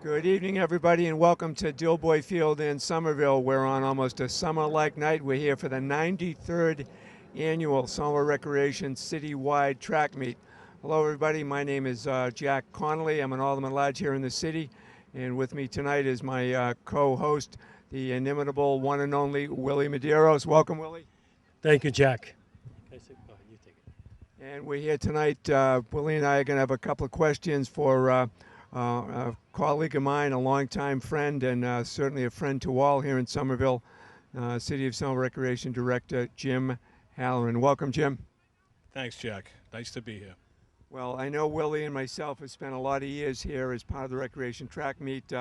Good evening, everybody, and welcome to Dilboy Field in Somerville. We're on almost a summer-like night. We're here for the 93rd annual Somerville Recreation Citywide Track Meet. Hello, everybody. My name is Jack Connolly. I'm an Alderman at Large here in the city, and with me tonight is my co-host, the inimitable one and only Willie Medeiros. Welcome, Willie. Thank you, Jack. You take it. And we're here tonight. Willie and I are going to have a couple of questions for a colleague of mine, a longtime friend, and certainly a friend to all here in Somerville, City of Somerville Recreation Director Jim Halloran. Welcome, Jim. Thanks, Jack. Nice to be here. Well, I know Willie and myself have spent a lot of years here as part of the Recreation Track Meet,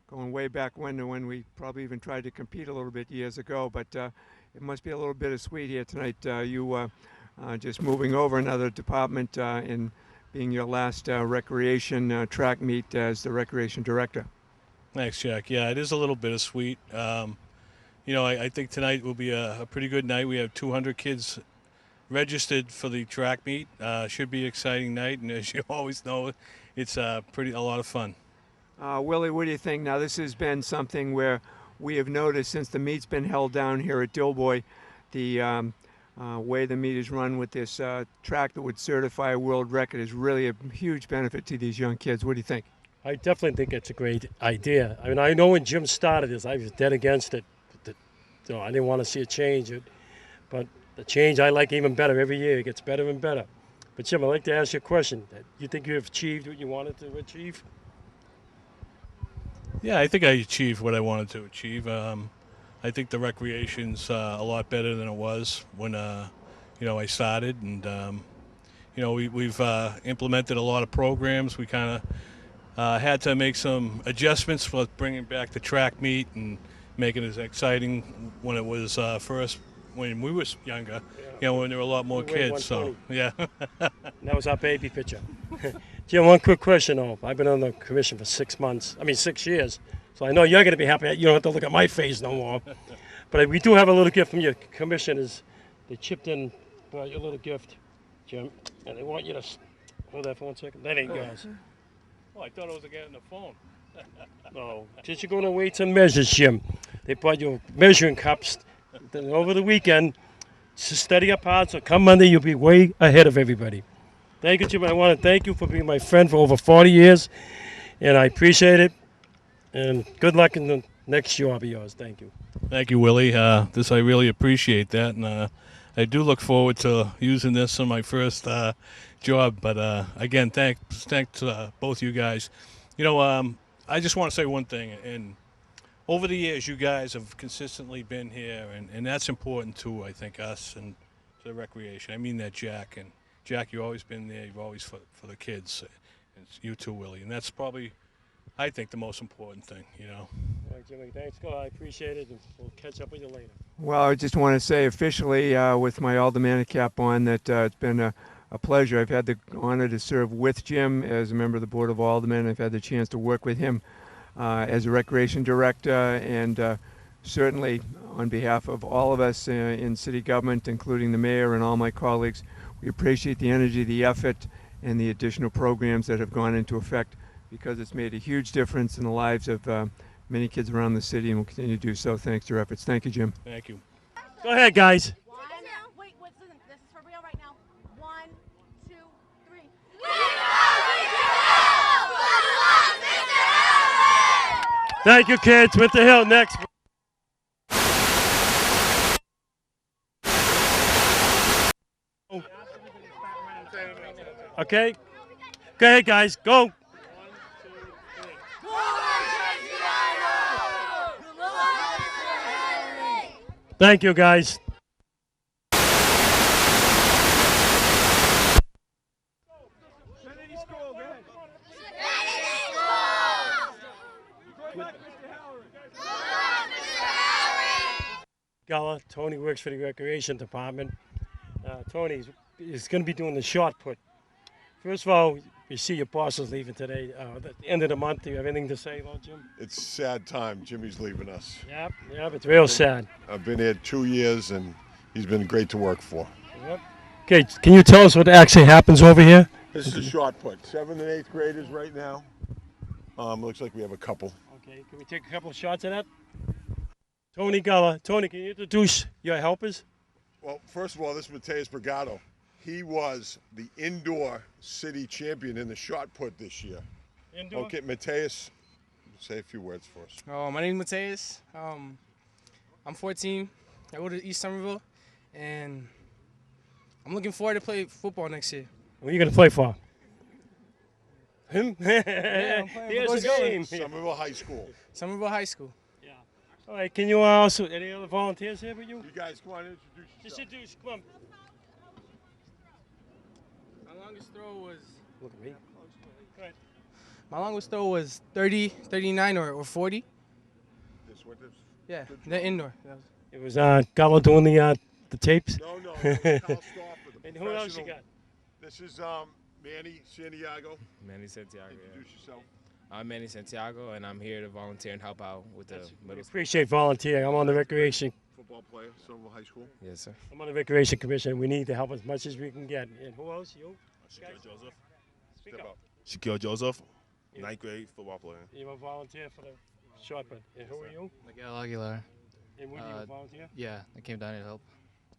going way back when we probably even tried to compete a little bit years ago, but it must be a little bittersweet here tonight. You just moving over another department in being your last recreation track meet as the recreation director. Thanks, Jack. Yeah, it is a little bittersweet. I think tonight will be a pretty good night. We have 200 kids registered for the track meet. Should be an exciting night, and as you always know, it's a lot of fun. Willie, what do you think? Now, this has been something where we have noticed since the meet's been held down here at Dilboy, the way the meet is run with this track that would certify a world record is really a huge benefit to these young kids. What do you think? I definitely think it's a great idea. I mean, I know when Jim started this, I was dead against it. I didn't want to see it change. But the change I like even better. Every year it gets better and better. But Jim, I'd like to ask you a question. You think you have achieved what you wanted to achieve? Yeah, I think I achieved what I wanted to achieve. I think the recreation's a lot better than it was when I started, and we've implemented a lot of programs. We kind of had to make some adjustments with bringing back the track meet and making it as exciting when it was when we were younger. When there were a lot more kids. So yeah. That was our baby picture. Jim, one quick question though. I've been on the commission for 6 years. So I know you're going to be happy. You don't have to look at my face no more. But we do have a little gift from your commissioners. They chipped in your little gift, Jim. And they want you to hold that for 1 second. That ain't yours. Oh, I thought I was getting the phone. No. Just you're going to weights and measures, Jim. They bought you measuring cups. Then over the weekend, just study up hard. So come Monday, you'll be way ahead of everybody. Thank you, Jim. I want to thank you for being my friend for over 40 years. And I appreciate it. And good luck in the next job of yours. Thank you. Thank you, Willie. I really appreciate that, and I do look forward to using this in my first job. But again, thanks both you guys. I just want to say one thing. And over the years, you guys have consistently been here, and that's important too. I think us and to the recreation. I mean that, Jack. And Jack, you've always been there. You've always for the kids. And you too, Willie. And that's probably, I think, the most important thing, All right, Jimmy, thanks, God. I appreciate it, and we'll catch up with you later. Well, I just want to say officially with my aldermanic cap on that it's been a pleasure. I've had the honor to serve with Jim as a member of the Board of Aldermen. I've had the chance to work with him as a recreation director, and certainly on behalf of all of us in city government, including the mayor and all my colleagues, we appreciate the energy, the effort, and the additional programs that have gone into effect, because it's made a huge difference in the lives of many kids around the city, and will continue to do so thanks to your efforts. Thank you, Jim. Thank you. Go ahead, guys. Wait, this is for real right now. 1, 2, 3. Thank you, kids. Mr. Hill, next. Okay. Go ahead, guys. Go. Thank you, guys. Gala, Tony works for the Recreation Department. Tony is going to be doing the shot put. First of all, you see your boss is leaving today. At the end of the month, do you have anything to say about Jim? It's a sad time. Jimmy's leaving us. Yep, it's real sad. I've been here 2 years, and he's been great to work for. Yep. Okay, can you tell us what actually happens over here? This is a shot put. 7th and 8th graders right now. Looks like we have a couple. Okay, can we take a couple of shots of that? Tony Gullah. Tony, can you introduce your helpers? Well, first of all, this is Mateus Brigado. He was the indoor city champion in the shot put this year. Indoor? Okay, Mateus, say a few words for us. Oh, my name is Mateus. I'm 14. I go to East Somerville, and I'm looking forward to play football next year. Who are you going to play for? Him? I'm playing Here's for the Coach game. Somerville High School. Somerville High School. Yeah. All right, can you also, any other volunteers here with you? You guys come on and introduce Just yourself. introduce, come on. My longest throw was Look at me. Go ahead. my longest throw was 30, 39, or 40. This winter? Yeah, the indoor. That was- It was Gullah doing the tapes. No, no. This is Carl Stauffer, the And who else you professional. got? This is Manny Santiago. Manny Santiago. Introduce yourself. I'm Manny Santiago, and I'm here to volunteer and help out with the We middle school. appreciate volunteering. I'm on the recreation. Football player, Somerville High School. Yes, sir. I'm on the recreation commission. We need to help as much as we can get. And who else? You? Shaquille Joseph. Speak Step up. up. Shaquille Joseph, Yeah. ninth grade football player. You a volunteer for the short put. And who are you? Miguel Aguilar. And what do you volunteer? Yeah, I came down here to help.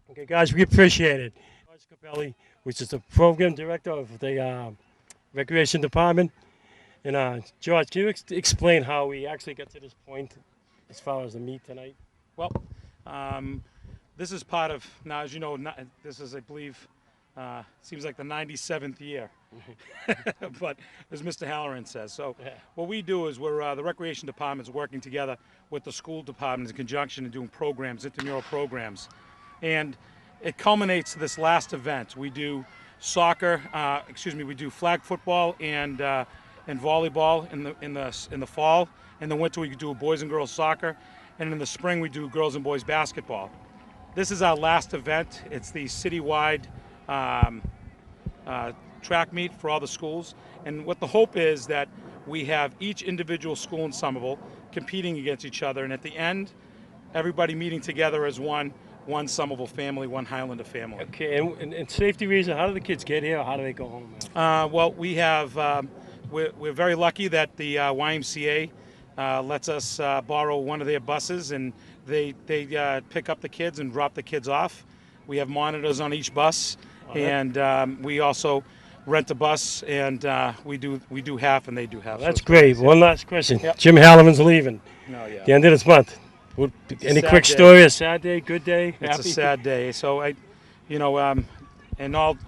Okay, guys, we appreciate it. George Capelli, which is the program director of the recreation department. And George, can you explain how we actually got to this point as far as the meet tonight? Well, this is part of, now as you know, this is, I believe, seems like the 97th year, but as Mr. Halloran says. So Yeah. what we do is we're, the recreation department's working together with the school department in conjunction and doing programs, intramural programs. And it culminates to this last event. We do soccer, we do flag football and volleyball in the fall. In the winter we do boys and girls soccer, and in the spring we do girls and boys basketball. This is our last event. It's the citywide track meet for all the schools. And what the hope is that we have each individual school in Somerville competing against each other, and at the end, everybody meeting together as one Somerville family, one Highlander family. Okay, and safety reason, how do the kids get here or how do they go home? Man? Well, we have, we're very lucky that the YMCA lets us borrow one of their buses, and they pick up the kids and drop the kids off. We have monitors on each bus, and we also rent a bus, and we do half and they do half. That's So great. One last question. Yep. Jim Halloran's leaving no, yeah. the end of this month. Any sad quick day. story? A sad day, good day, It's happy? a sad day. So in all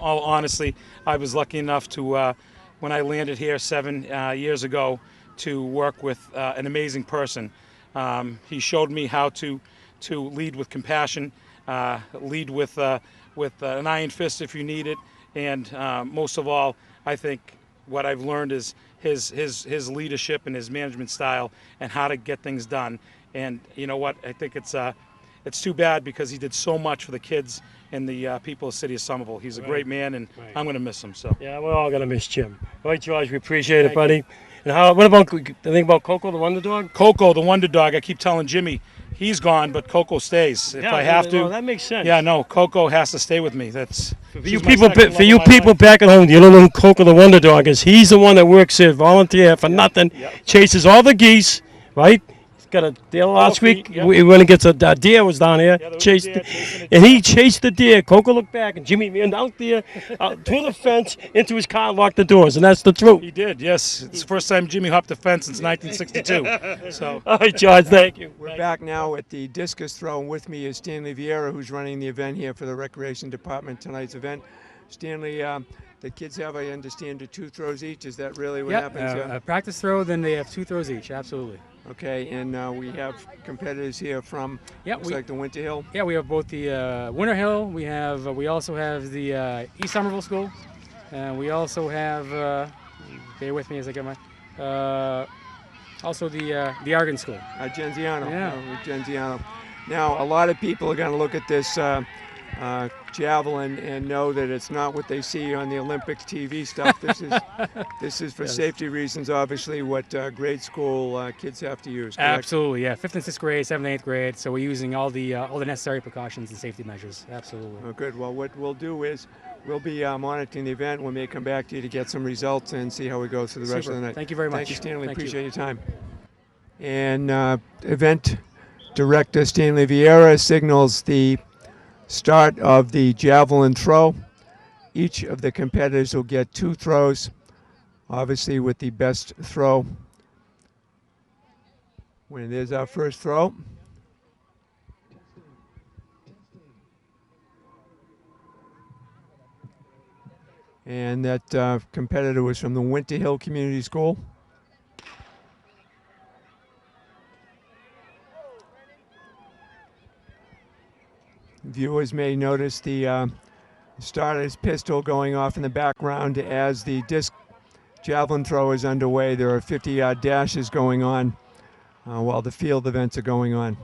honesty, I was lucky enough to, when I landed here 7 years ago, to work with an amazing person. He showed me how to lead with compassion, lead with an iron fist if you need it, and most of all, I think what I've learned is his leadership and his management style and how to get things done. And you know what? I think it's too bad because he did so much for the kids and the people of the city of Somerville. He's a great man, and Right. I'm going to miss him. So. Yeah, we're all gonna miss Jim. All right, George, we appreciate it, buddy. And what about the thing about Coco the Wonder Dog? Coco the Wonder Dog. I keep telling Jimmy he's gone, but Coco stays. If I have to. well, that makes sense. Yeah, no, Coco has to stay with me. That's For she's you my people, second for love you of my people life. back at home, you don't know who Coco the Wonder Dog is. He's the one that works here, volunteer for nothing, chases all the geese, right? He's got a deer last feet, week. yep. When he gets a deer was down here, Yeah, there was a chased, deer chasing a and he chased the deer. Coco looked back, and Jimmy ran out there, through the fence, into his car, and locked the doors, and that's the truth. He did, yes. It's the first time Jimmy hopped the fence since 1962. So. All right, George, thank you. We're back now at the discus throw, and with me is Stanley Vieira, who's running the event here for the Recreation Department tonight's event. Stanley, the kids have, I understand, 2 throws each. Is that really what happens? Yeah. A practice throw, then they have 2 throws each. Absolutely. Okay, and we have competitors here from Yeah, looks like the Winter Hill. Yeah, we have both the Winter Hill. We also have the East Somerville School, and we also have. Bear with me as I get my. Also the Argon School. Genziano. Yeah. Genziano. Now, a lot of people are going to look at this javelin and know that it's not what they see on the Olympic TV stuff. This is for Yes. safety reasons, obviously, what grade school kids have to use. Correct? Absolutely, yeah. 5th and 6th grade, 7th and 8th grade. So we're using all the necessary precautions and safety measures. Absolutely. Oh, good. Well, what we'll do is we'll be monitoring the event. We may come back to you to get some results and see how we go through the rest Super. of the night. Thank you very much. Thank you, Stanley. Thank you. Appreciate your time. And event director Stanley Vieira signals the start of the javelin throw. Each of the competitors will get 2 throws, obviously with the best throw. When there's our first throw. And that competitor was from the Winter Hill Community School. Viewers may notice the starter's pistol going off in the background as the disc javelin throw is underway. There are 50-yard dashes going on while the field events are going on.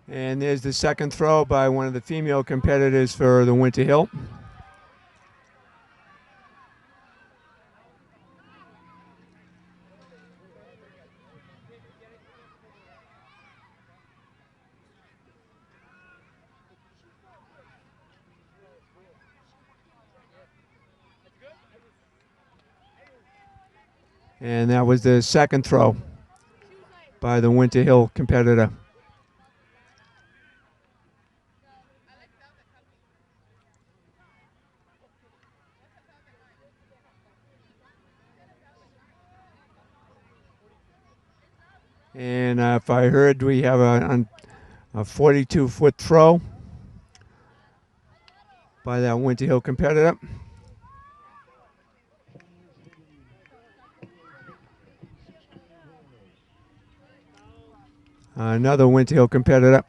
And there's the second throw by one of the female competitors for the Winter Hill. And that was the second throw by the Winter Hill competitor. And if I heard, we have a 42-foot throw by that Winter Hill competitor. Another Winter Hill competitor.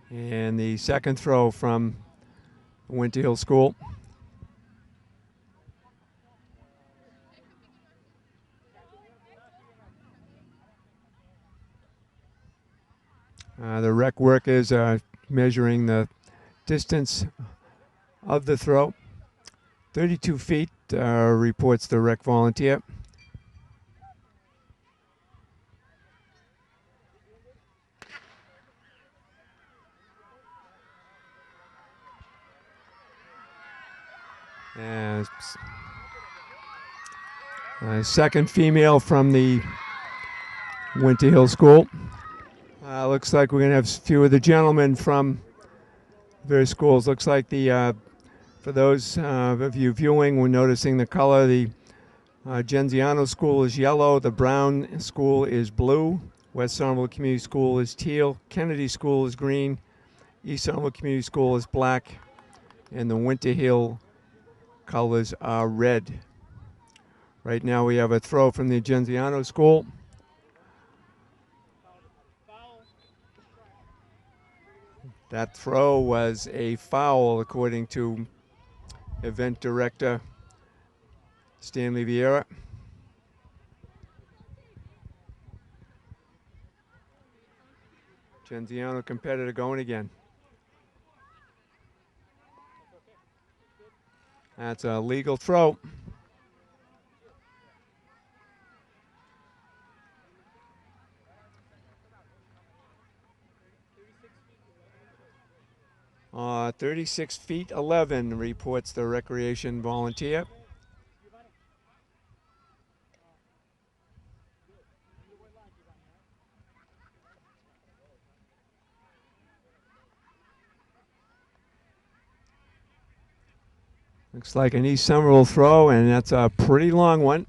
And the second throw from Winter Hill School. The rec workers are measuring the distance of the throw. 32 feet, reports the rec volunteer. Second female from the Winter Hill School. Looks like we're going to have a few of the gentlemen from various schools. Looks like the, for those of you viewing, we're noticing the color. The Genziano School is yellow. The Brown School is blue. West Somerville Community School is teal. Kennedy School is green. East Somerville Community School is black. And the Winter Hill colors are red. Right now we have a throw from the Genziano School. That throw was a foul, according to event director Stanley Vieira. Genziano competitor going again. That's a legal throw. Uh, 36 feet 11, reports the recreation volunteer. Looks like an East Somerville throw, and that's a pretty long one.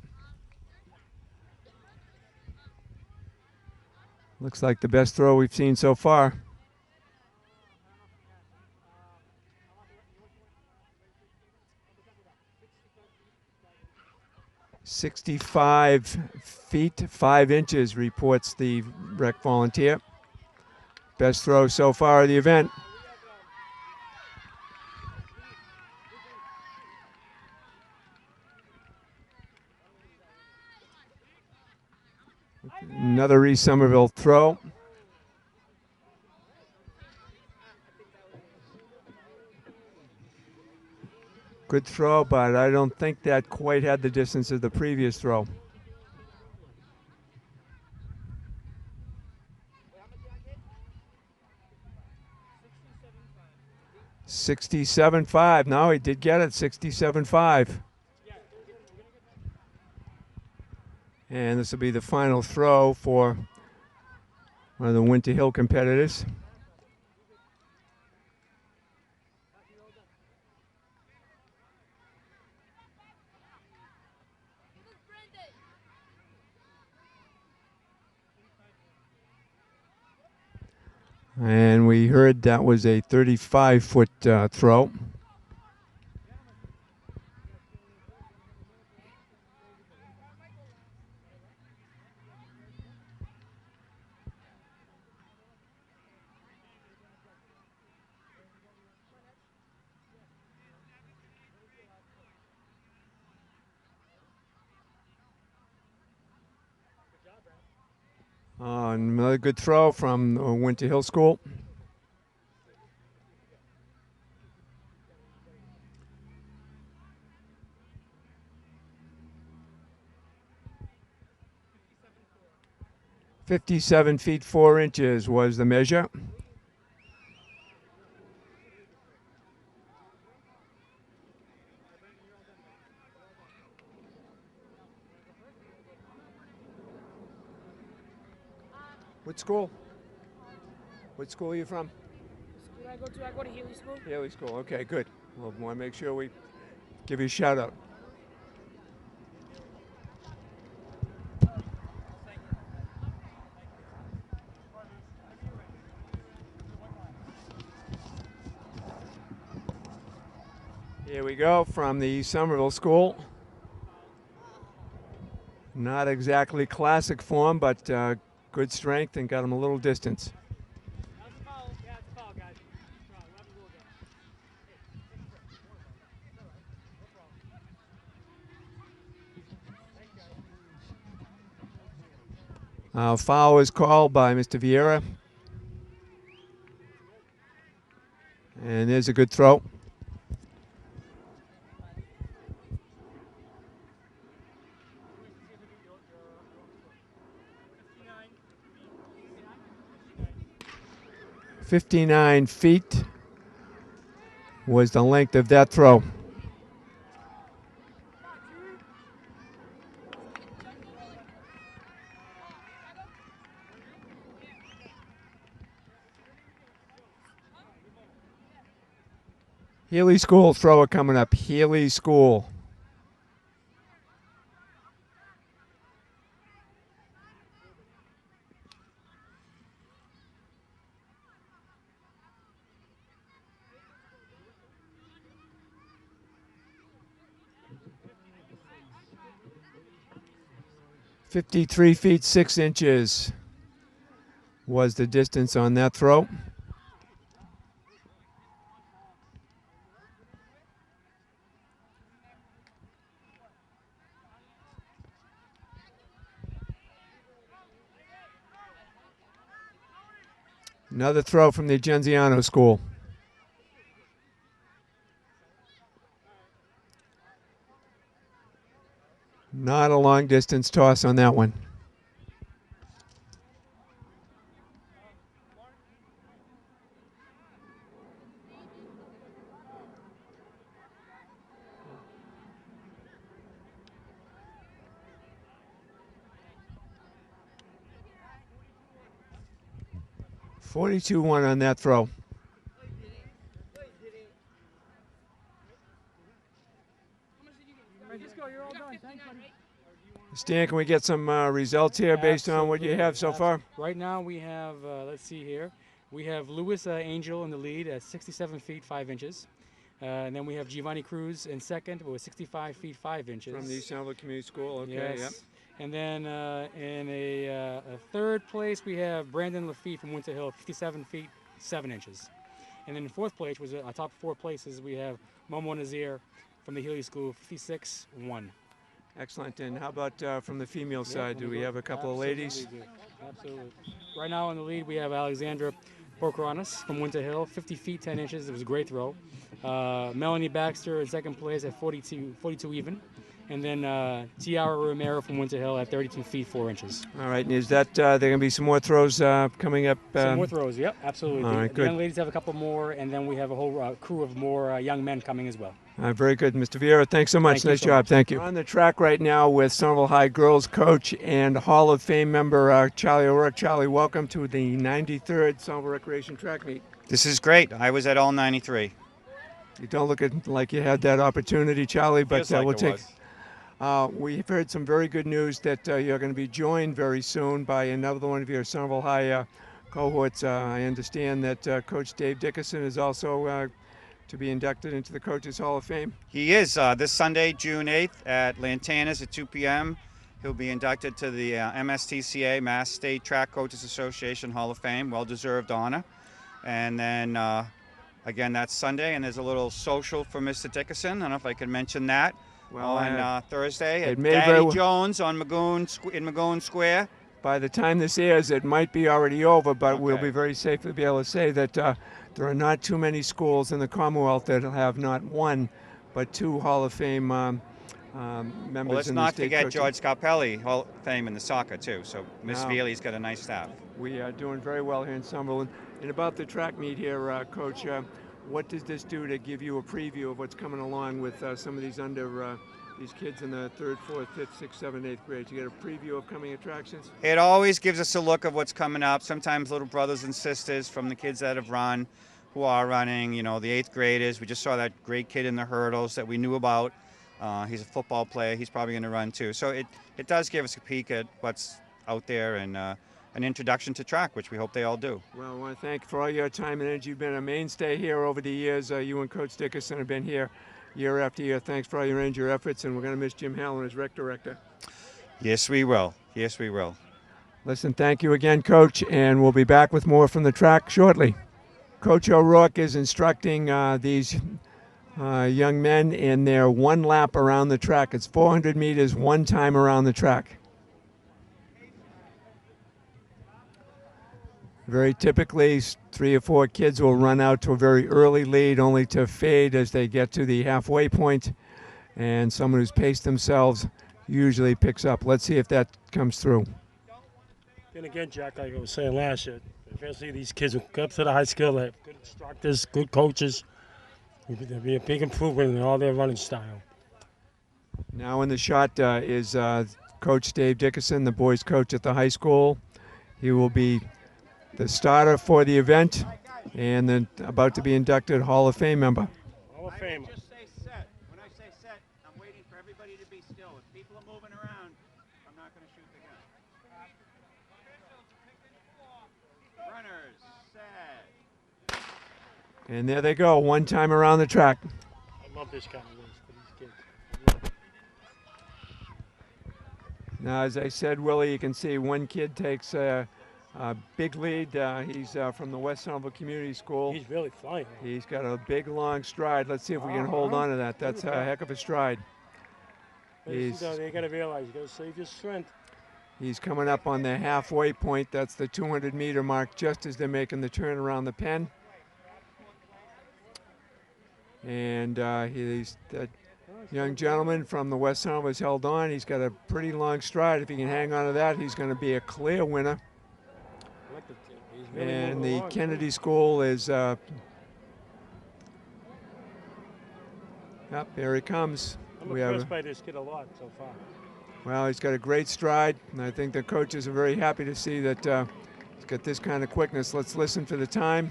Looks like the best throw we've seen so far. "65 feet 5 inches," reports the rec volunteer. Best throw so far of the event. Another East Somerville throw. Good throw, but I don't think that quite had the distance of the previous throw. 67.5. No, he did get it. 67.5. And this will be the final throw for one of the Winter Hill competitors. And we heard that was a 35-foot throw. Another good throw from Winter Hill School. "57 feet 4 inches" was the measure. What school? What school are you from? I go to Haley School. Haley School. Okay, good. We'll want to make sure we give you a shout out. Here we go from the Somerville School. Not exactly classic form, but good strength and got him a little distance. Foul is called by Mr. Vieira. And there's a good throw. "59 feet was the length of that throw. Healy School thrower coming up. Healy School. "53 feet 6 inches was the distance on that throw. Another throw from the Genziano School. Not a long distance toss on that one. "42-1 on that throw. Francisco, you're all done. Thanks, buddy. Stan, can we get some results here based on what you have so far? Right now we have, let's see here, we have Louis Angel in the lead at 67 feet 5 inches. And then we have Giovanni Cruz in second with 65 feet 5 inches. From the Somerville Community School, okay, Yes. yep. And then in a third place, we have Brandon Lafitte from Winter Hill, 57 feet 7 inches. And then in fourth place, was our top 4 places, we have Momo Nazir from the Healy School, 56-1. Excellent. And how about from the female side? Do we have a couple of ladies? Absolutely. Right now in the lead, we have Alexandra Pocronis from Winter Hill, 50 feet 10 inches. It was a great throw. Melanie Baxter in second place at 42 even. And then Tiara Romero from Winter Hill at 32 feet 4 inches. All right. And is that there going to be some more throws coming up? Some more throws, yep, absolutely. All right, the good. young ladies have a couple more, and then we have a whole crew of more young men coming as well. Very good. Mr. Vieira, thanks so much. Thank you Nice so job. much. Thank you. We're on the track right now with Somerville High girls coach and Hall of Fame member Charlie O'Rourke. Charlie, welcome to the 93rd Somerville Recreation Track Meet. This is great. I was at all 93. You don't look like you had that opportunity, Charlie, but Feels like we'll it take. was. We've heard some very good news that you're going to be joined very soon by another one of your Somerville High cohorts. I understand that Coach Dave Dickerson is also to be inducted into the Coaches Hall of Fame. He is this Sunday, June 8th at Lantana's at 2 p.m. He'll be inducted to the MSTCA, Mass State Track Coaches Association Hall of Fame. Well-deserved honor. And then, again, that's Sunday, and there's a little social for Mr. Dickerson. I don't know if I can mention that. Well, on Thursday it at may Daddy very well- Jones on in Magoon Square. By the time this airs, it might be already over, but we'll Okay. be very safe to be able to say that there are not too many schools in the Commonwealth that have not one, but 2 Hall of Fame members Well, let's in the not state forget coaching. George Scarpelli, Hall of Fame in the soccer, too. So Miss Wow. Veely's got a nice staff. We are doing very well here in Somerville. And about the track meet here, Coach, what does this do to give you a preview of what's coming along with some of these these kids in the 3rd, 4th, 5th, 6th, 7th, 8th grade? You get a preview of coming attractions? It always gives us a look of what's coming up. Sometimes little brothers and sisters from the kids that have run, who are running, the 8th graders. We just saw that great kid in the hurdles that we knew about. He's a football player. He's probably going to run too. So it does give us a peek at what's out there and an introduction to track, which we hope they all do. Well, I want to thank you for all your time and energy. You've been a mainstay here over the years. You and Coach Dickerson have been here year after year. Thanks for all your energy, your efforts, and we're going to miss Jim Hallen as rec director. Yes, we will. Yes, we will. Listen, thank you again, Coach, and we'll be back with more from the track shortly. Coach O'Rourke is instructing these young men in their 1 lap around the track. It's 400 meters, 1 time around the track. Very typically, 3 or 4 kids will run out to a very early lead, only to fade as they get to the halfway point, and someone who's paced themselves usually picks up. Let's see if that comes through. Then again, Jack, like I was saying last year, eventually these kids will come up to the high school, they have good instructors, good coaches. There'll be a big improvement in all their running style. Now in the shot is Coach Dave Dickerson, the boys' coach at the high school. He will be the starter for the event and then about to be inducted Hall of Fame member. Hall of Famer. Just say set. When I say set, I'm waiting for everybody to be still. If people are moving around, I'm not going to shoot the gun. Runners, set. And there they go, 1 time around the track. I love this kind of race for these kids. Now, as I said, Willie, you can see one kid takes a big lead. He's from the West Somerville Community School. He's really flying. He's got a big, long stride. Let's see if we can hold on to that. That's a heck of a stride. They got to realize you got to save your strength. He's coming up on the halfway point. That's the 200-meter mark just as they're making the turn around the pen. And he's that young gentleman from the West Somerville has held on. He's got a pretty long stride. If he can hang on to that, he's going to be a clear winner. And the Kennedy School is up. Here he comes. I'm impressed by this kid a lot so far. Well, he's got a great stride, and I think the coaches are very happy to see that he's got this kind of quickness. Let's listen for the time.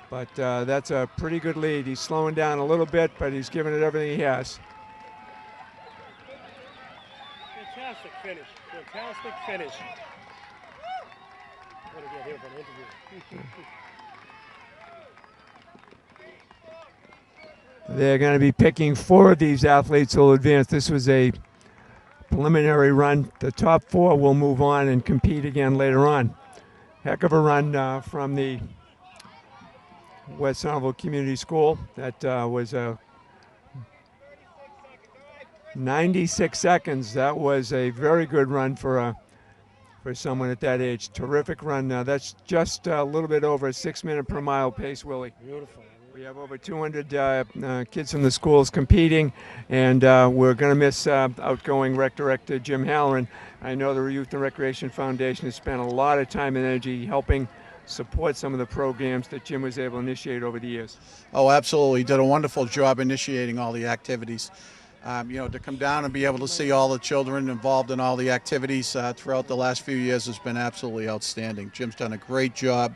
But that's a pretty good lead. He's slowing down a little bit, but he's giving it everything he has. Fantastic finish. Fantastic finish. I'm going to get here for an interview. They're going to be picking 4 of these athletes who will advance. This was a preliminary run. The top 4 will move on and compete again later on. Heck of a run from the West Somerville Community School. That was 96 seconds. That was a very good run for someone at that age. Terrific run. That's just a little bit over a 6-minute per mile pace, Willie. Beautiful. We have over 200 kids from the schools competing, and we're going to miss outgoing rec director Jim Halloran. I know the Youth and Recreation Foundation has spent a lot of time and energy helping support some of the programs that Jim was able to initiate over the years. Oh, absolutely. He did a wonderful job initiating all the activities. To come down and be able to see all the children involved in all the activities throughout the last few years has been absolutely outstanding. Jim's done a great job.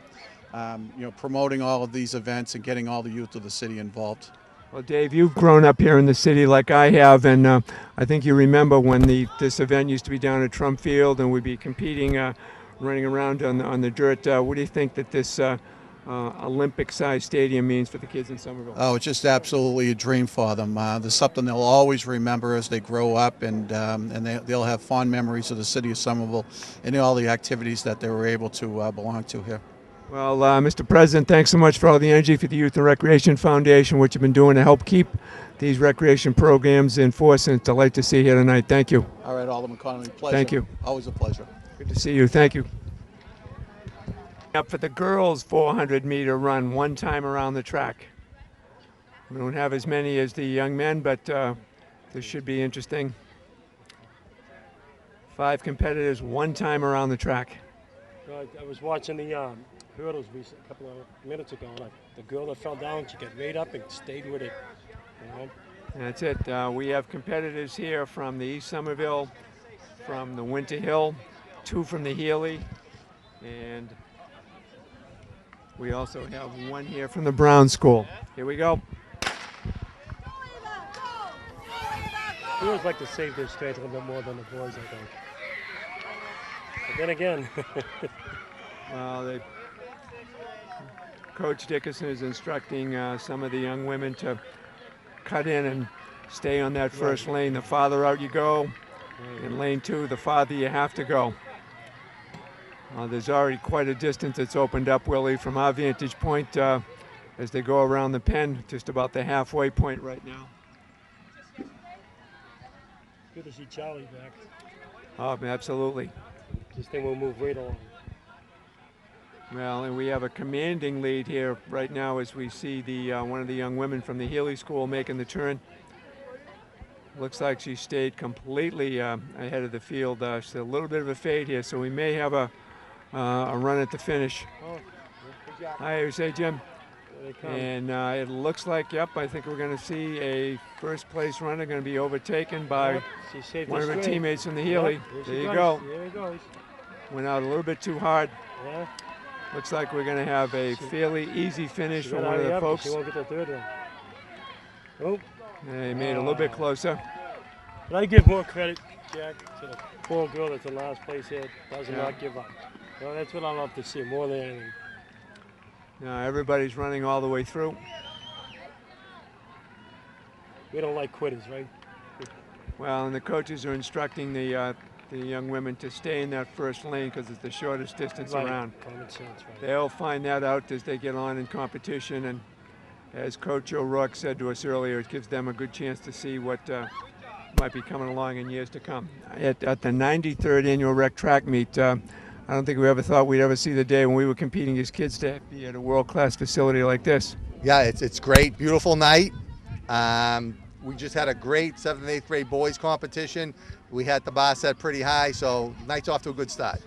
Promoting all of these events and getting all the youth of the city involved. Well, Dave, you've grown up here in the city like I have, and I think you remember when this event used to be down at Trump Field and we'd be competing, running around on the dirt. What do you think that this Olympic-sized stadium means for the kids in Somerville? Oh, it's just absolutely a dream for them. There's something they'll always remember as they grow up, and they'll have fond memories of the city of Somerville and all the activities that they were able to belong to here. Well, Mr. President, thanks so much for all the energy for the Youth and Recreation Foundation, what you've been doing to help keep these recreation programs in force, and it's a delight to see you here tonight. Thank you. All right, Alderman Connolly, pleasure. Thank you. Always a pleasure. Good to see you. Thank you. Up for the girls' 400-meter run, one time around the track. We don't have as many as the young men, but this should be interesting. 5 competitors, one time around the track. I was watching the hurdles a couple of minutes ago. Like the girl that fell down, she got right up and stayed with it. That's it. We have competitors here from the East Somerville, from the Winter Hill, 2 from the Healy, and we also have 1 here from the Brown School. Here we go. Girls like to save their strength a little bit more than the boys, I think. But then again, well, Coach Dickerson is instructing some of the young women to cut in and stay on that first lane. The farther out you go, in lane 2, the farther you have to go. There's already quite a distance that's opened up, Willie, from our vantage point as they go around the pen, just about the halfway point right now. good to see Charlie back. Oh, absolutely. This thing will move right along. Well, and we have a commanding lead here right now as we see the one of the young women from the Healy School making the turn. Looks like she stayed completely ahead of the field. She's a little bit of a fade here, so we may have a run at the finish. Oh, good job. Hi, say Jim. There they come. And it looks like, yep, I think we're going to see a first place runner going to be overtaken by one of her teammates from the Healy. Yep, there you go. There he goes. Went out a little bit too hard. Yeah. Looks like we're going to have a fairly easy finish for one of the folks. She won't get the third one. Oh. They made it a little bit closer. But I give more credit, Jack, to the poor girl that's in last place here. Does not give up. Well, that's what I love to see more than anything. Now everybody's running all the way through. We don't like quitters, right? Well, and the coaches are instructing the young women to stay in that first lane because it's the shortest distance around. Common sense, right. They'll find that out as they get on in competition, and as Coach O'Rourke said to us earlier, it gives them a good chance to see what might be coming along in years to come. At the 93rd annual rec track meet, I don't think we ever thought we'd ever see the day when we were competing as kids to be at a world-class facility like this. Yeah, it's great, beautiful night. We just had a great 7th and 8th grade boys competition. We had the bar set pretty high, so night's off to a good start.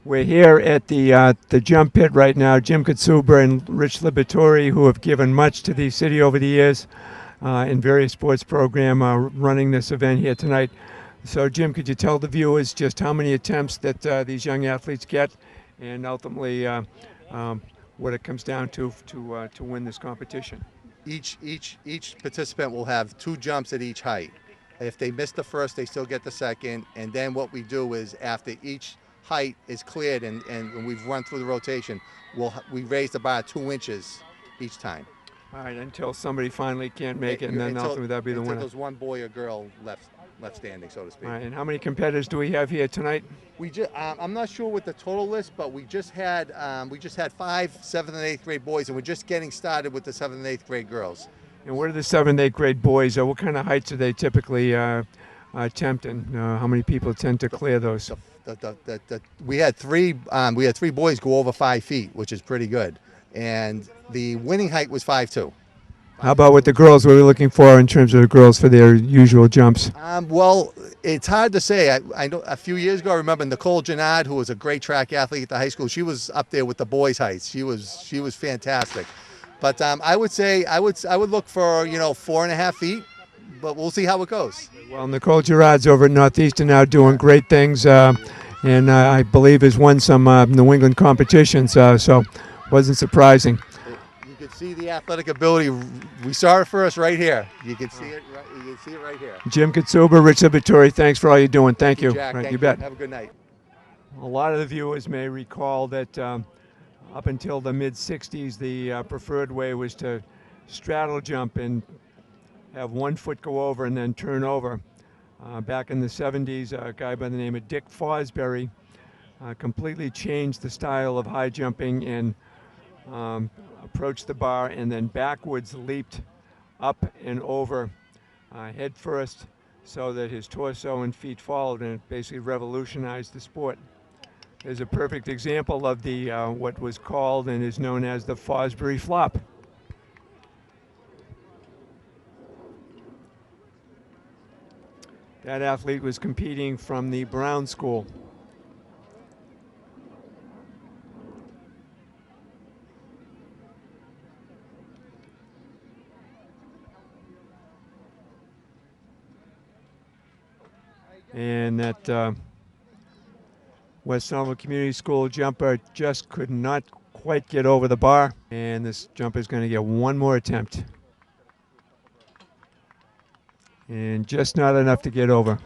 We're here at the jump pit right now. Jim Katsuba and Rich Liberatore, who have given much to the city over the years in various sports program, running this event here tonight. So, Jim, could you tell the viewers just how many attempts that these young athletes get, and ultimately what it comes down to win this competition? Each participant will have 2 jumps at each height. If they miss the first, they still get the second. And then what we do is after each height is cleared and we've run through the rotation, we raise the bar 2 inches each time. All right, until somebody finally can't make it, and then ultimately that'll be the winner. Until there's one boy or girl left standing, so to speak. All right, and how many competitors do we have here tonight? I'm not sure what the total list, but we just had 5 7th and 8th grade boys, and we're just getting started with the 7th and 8th grade girls. And what are the 7th, 8th grade boys? What kind of heights do they typically attempt, and how many people tend to clear those? We had three boys go over 5 feet, which is pretty good, and the winning height was 5'2". How about with the girls? What are we looking for in terms of the girls for their usual jumps? Well, it's hard to say. I know a few years ago, I remember Nicole Janard, who was a great track athlete at the high school. She was up there with the boys' heights. She was fantastic. But I would say I would look for 4.5 feet. But we'll see how it goes. Well, Nicole Girard's over at Northeastern now doing great things, and I believe has won some New England competitions. So wasn't surprising. You could see the athletic ability. We saw it first right here. You can see it. You can see it right here. Jim Katsuba, Rich Liberatore, thanks for all you're doing. Thank you. Jack. Right, Thank you bet. Have a good night. A lot of the viewers may recall that up until the mid-'60s, the preferred way was to straddle jump and have one foot go over and then turn over. Back in the 70s, a guy by the name of Dick Fosbury completely changed the style of high jumping and approached the bar and then backwards leaped up and over head first so that his torso and feet followed, and it basically revolutionized the sport. There's a perfect example of the what was called and is known as the Fosbury flop. That athlete was competing from the Brown School. And that West Somerville Community School jumper just could not quite get over the bar. And this jumper is going to get one more attempt. And just not enough to get over.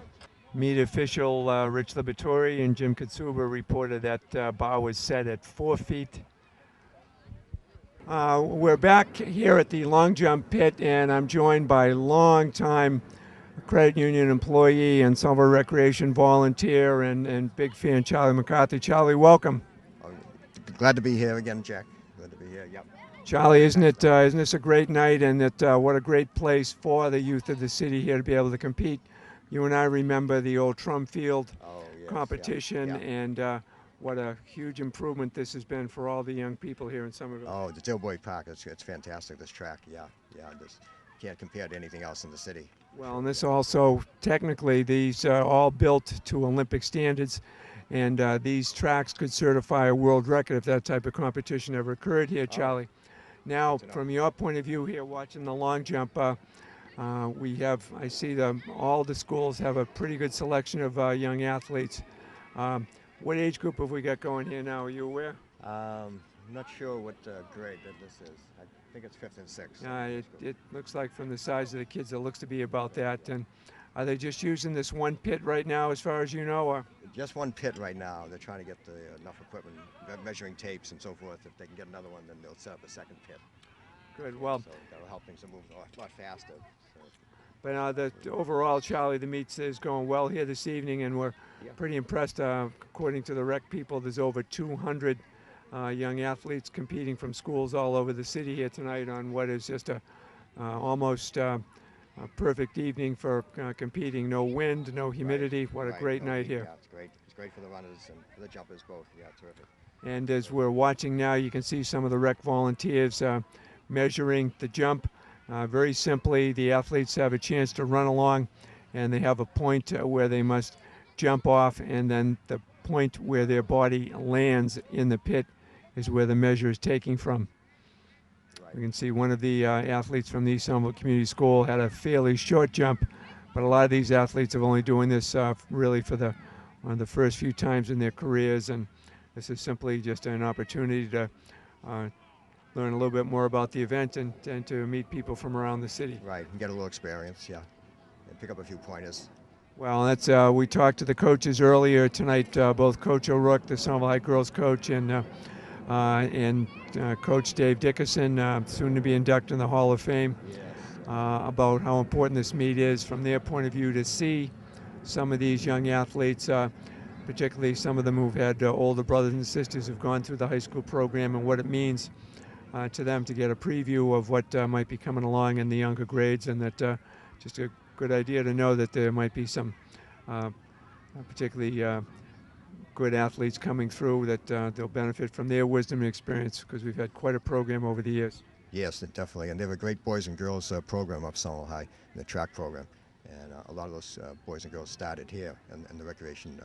Meet official Rich Liberatore and Jim Katsuba reported that bar was set at 4 feet. We're back here at the long jump pit, and I'm joined by longtime credit union employee and Somerville Recreation volunteer and big fan Charlie McCarthy. Charlie, welcome. Glad to be here again, Jack. Glad to be here. Yep. Charlie, isn't this a great night, and what a great place for the youth of the city here to be able to compete. You and I remember the old Trum Field competition, and what a huge improvement this has been for all the young people here in Somerville. Oh, the Dilboy Park, it's fantastic, this track, just can't compare to anything else in the city. Well, and this also, technically, these are all built to Olympic standards, and these tracks could certify a world record if that type of competition ever occurred here, Charlie. Now, from your point of view here, watching the long jump, I see all the schools have a pretty good selection of young athletes. What age group have we got going here now? Are you aware? I'm not sure what grade that this is. I think it's 5th and 6th. It looks like from the size of the kids, it looks to be about that. And are they just using this one pit right now, as far as you know? Or? Just one pit right now. They're trying to get enough equipment, measuring tapes and so forth. If they can get another one, then they'll set up a second pit. Good. Well, so that'll help things move a lot faster. So. But overall, Charlie, the meet is going well here this evening, and we're pretty impressed. According to the rec people, there's over 200 young athletes competing from schools all over the city here tonight on what is just almost a perfect evening for competing. No wind, no humidity. What a great night here. Yeah, it's great. It's great for the runners and for the jumpers both. Yeah, terrific. And as we're watching now, you can see some of the rec volunteers measuring the jump. Very simply, the athletes have a chance to run along, and they have a point where they must jump off, and then the point where their body lands in the pit is where the measure is taking from. You can see one of the athletes from the East Somerville Community School had a fairly short jump, but a lot of these athletes are only doing this really for the first few times in their careers, and this is simply just an opportunity to learn a little bit more about the event and to meet people from around the city. Right, and get a little experience, yeah. pick up a few pointers. Well, that's we talked to the coaches earlier tonight. Both Coach O'Rourke, the Somerville High girls coach, and Coach Dave Dickerson, soon to be inducted in the Hall of Fame, about how important this meet is from their point of view to see some of these young athletes, particularly some of them who've had older brothers and sisters who've gone through the high school program, and what it means to them to get a preview of what might be coming along in the younger grades, and that just a good idea to know that there might be some particularly good athletes coming through that they'll benefit from their wisdom and experience, because we've had quite a program over the years. Yes, definitely. And they have a great boys and girls program up Somerville High, in the track program. And a lot of those boys and girls started here in the recreation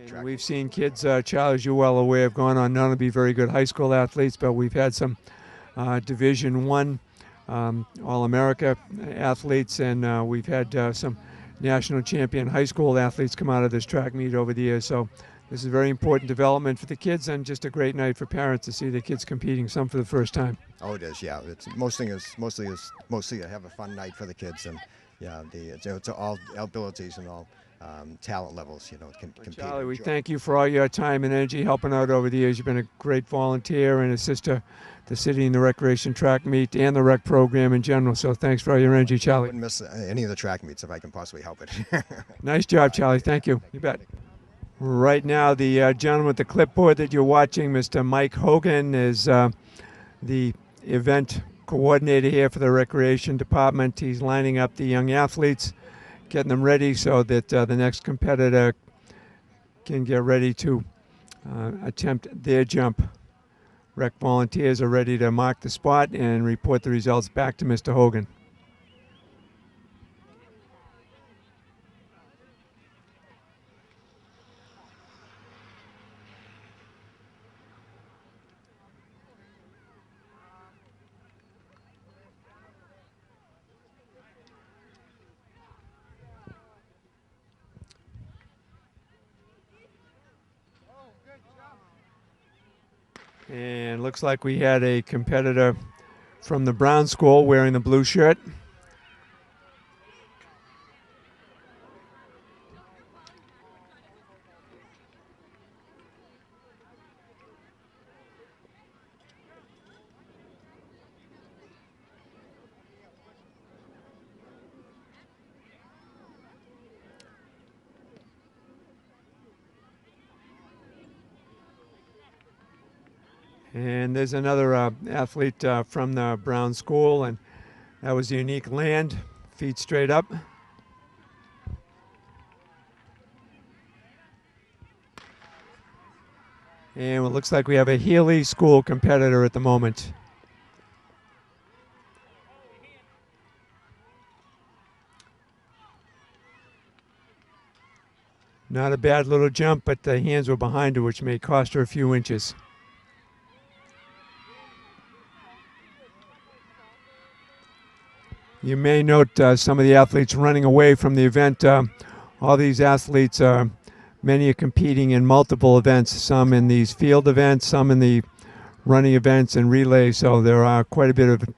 track. We've seen kids, Charlie, as you're well aware, have gone on not only to be very good high school athletes, but we've had some Division I All-America athletes, and we've had some national champion high school athletes come out of this track meet over the years. So this is a very important development for the kids, and just a great night for parents to see the kids competing, some for the first time. Oh, it is, yeah. It's mostly to have a fun night for the kids, and yeah, it's all abilities and all talent levels, can compete. Charlie, we thank you for all your time and energy helping out over the years. You've been a great volunteer and assist to the city in the recreation track meet and the rec program in general. So thanks for all your energy, Charlie. I wouldn't miss any of the track meets if I can possibly help it. Nice job, Charlie. Thank you. You bet. Right now, the gentleman with the clipboard that you're watching, Mr. Mike Hogan, is the event coordinator here for the recreation department. He's lining up the young athletes, getting them ready so that the next competitor can get ready to attempt their jump. Rec volunteers are ready to mark the spot and report the results back to Mr. Hogan. And looks like we had a competitor from the Brown School wearing the blue shirt. And there's another athlete from the Brown School, and that was Unique Land, feet straight up. And it looks like we have a Healy School competitor at the moment. Not a bad little jump, but the hands were behind her, which may cost her a few inches. You may note some of the athletes running away from the event. All these athletes, many are competing in multiple events, some in these field events, some in the running events and relays. So there are quite a bit of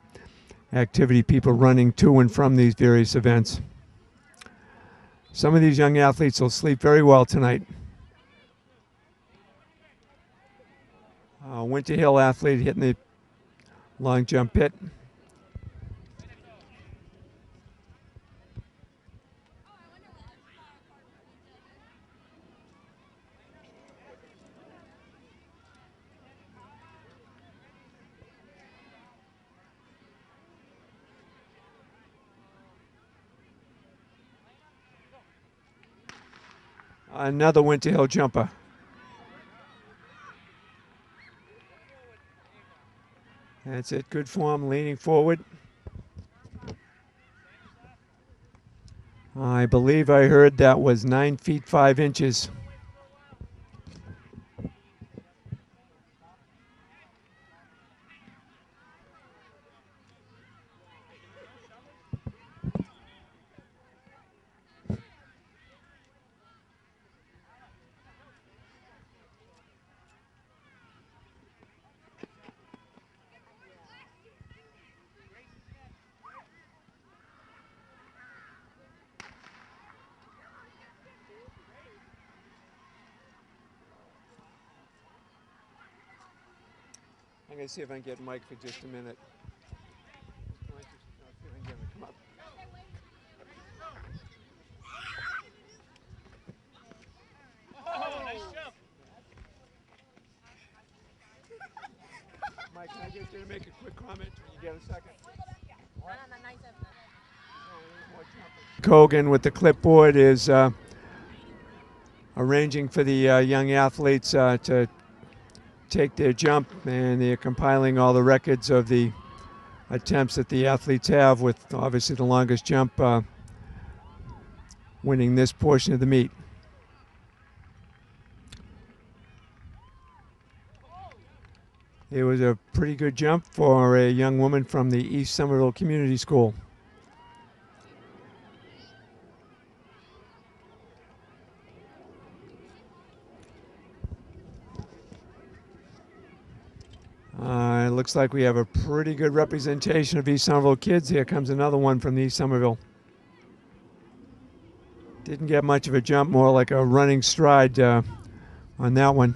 activity, people running to and from these various events. Some of these young athletes will sleep very well tonight. Winter Hill athlete hitting the long jump pit. Another Winter Hill jumper. That's it, good form, leaning forward. I believe I heard that was 9 feet 5 inches. I'm going to see if I can get Mike for just a minute. I'll see if I can get him to come up. Oh, nice jump. Mike, can I get you to make a quick comment when you get a second? Kogan with the clipboard is arranging for the young athletes to take their jump, and they're compiling all the records of the attempts that the athletes have, with obviously the longest jump winning this portion of the meet. It was a pretty good jump for a young woman from the East Somerville Community School. It looks like we have a pretty good representation of East Somerville kids. Here comes another one from the East Somerville. Didn't get much of a jump, more like a running stride on that one.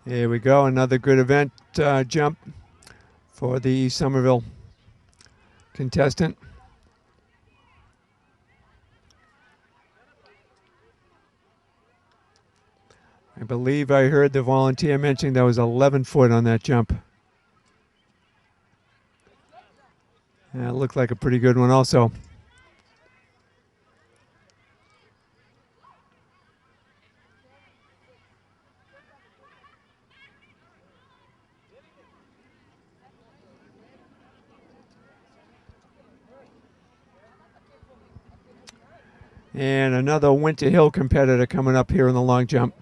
Here we go, another good event jump for the East Somerville contestant. I believe I heard the volunteer mentioning that was 11 foot on that jump. Yeah, it looked like a pretty good one also. And another Winter Hill competitor coming up here in the long jump.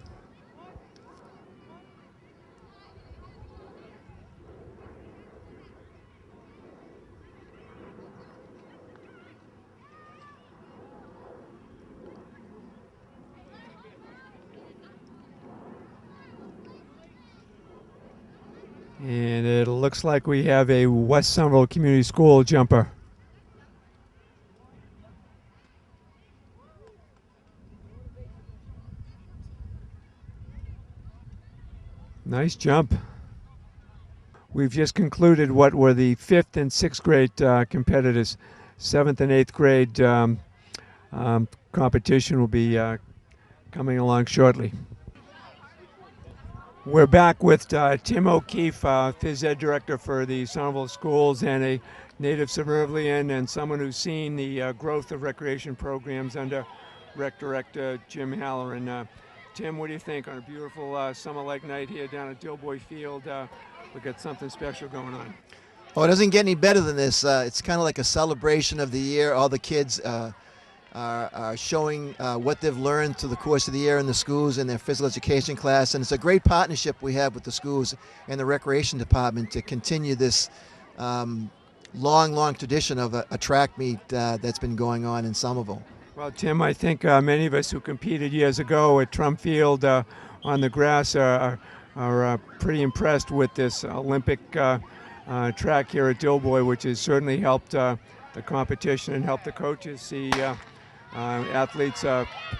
And it looks like we have a West Somerville Community School jumper. Nice jump. We've just concluded what were the 5th and 6th grade competitors. 7th and 8th grade competition will be coming along shortly. We're back with Tim O'Keefe, phys ed director for the Somerville schools and a native Somervillian and someone who's seen the growth of recreation programs under Rec Director Jim Halloran. Tim, what do you think on a beautiful summer-like night here down at Dilboy Field? We've got something special going on. Oh, it doesn't get any better than this. It's kind of like a celebration of the year. All the kids are showing what they've learned through the course of the year in the schools and their physical education class. And it's a great partnership we have with the schools and the recreation department to continue this long tradition of a track meet that's been going on in Somerville. Well, Tim, I think many of us who competed years ago at Trump Field on the grass are pretty impressed with this Olympic track here at Dilboy, which has certainly helped the competition and helped the coaches see athletes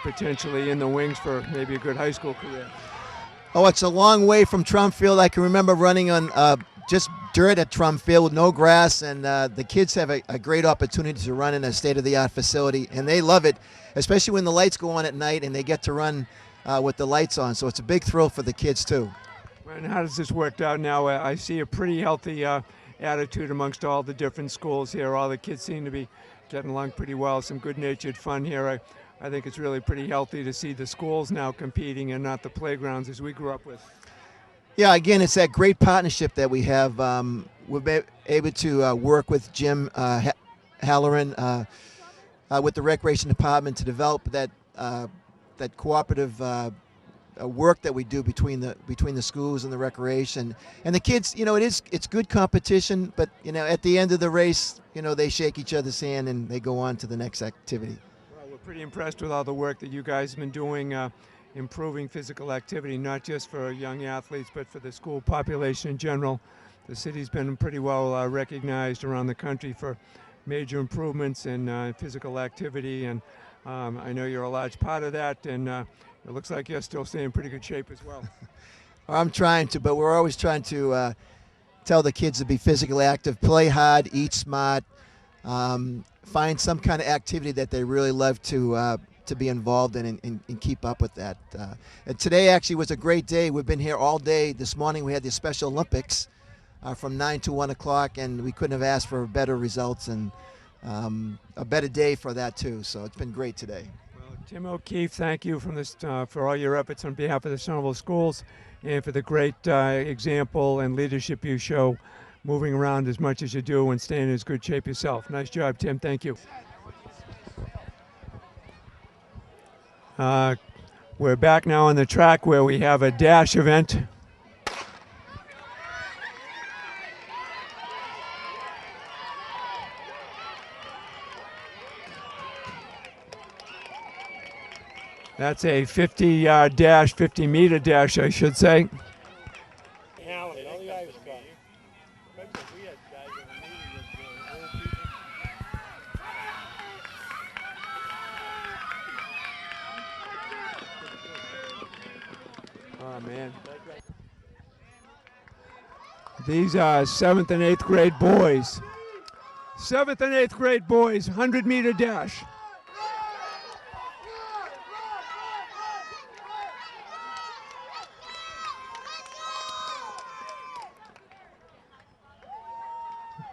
potentially in the wings for maybe a good high school career. Oh, it's a long way from Trump Field. I can remember running on just dirt at Trump Field with no grass, and the kids have a great opportunity to run in a state-of-the-art facility, and they love it, especially when the lights go on at night and they get to run with the lights on. So it's a big thrill for the kids too. And how does this work out now? I see a pretty healthy attitude amongst all the different schools here. All the kids seem to be getting along pretty well. Some good-natured fun here. I think it's really pretty healthy to see the schools now competing and not the playgrounds as we grew up with. Yeah, again, it's that great partnership that we have. We've been able to work with Jim Halloran with the Recreation Department to develop that cooperative work that we do between the schools and the recreation. And the kids, it's good competition, but at the end of the race, they shake each other's hand and they go on to the next activity. Well, we're pretty impressed with all the work that you guys have been doing improving physical activity, not just for young athletes, but for the school population in general. The city's been pretty well recognized around the country for major improvements in physical activity, and I know you're a large part of that, and it looks like you're still staying in pretty good shape as well. I'm trying to, but we're always trying to tell the kids to be physically active, play hard, eat smart, find some kind of activity that they really love to be involved in and keep up with that. And today actually was a great day. We've been here all day. This morning we had the Special Olympics from 9 to 1 o'clock, and we couldn't have asked for better results and a better day for that too. So it's been great today. Well, Tim O'Keefe, thank you from this, for all your efforts on behalf of the Somerville schools and for the great example and leadership you show moving around as much as you do and staying in as good shape yourself. Nice job, Tim. Thank you. We're back now on the track where we have a dash event. That's a 50-yard dash, 50-meter dash, I should say. Oh, man. These are 7th and 8th grade boys. 7th and 8th grade boys, 100-meter dash.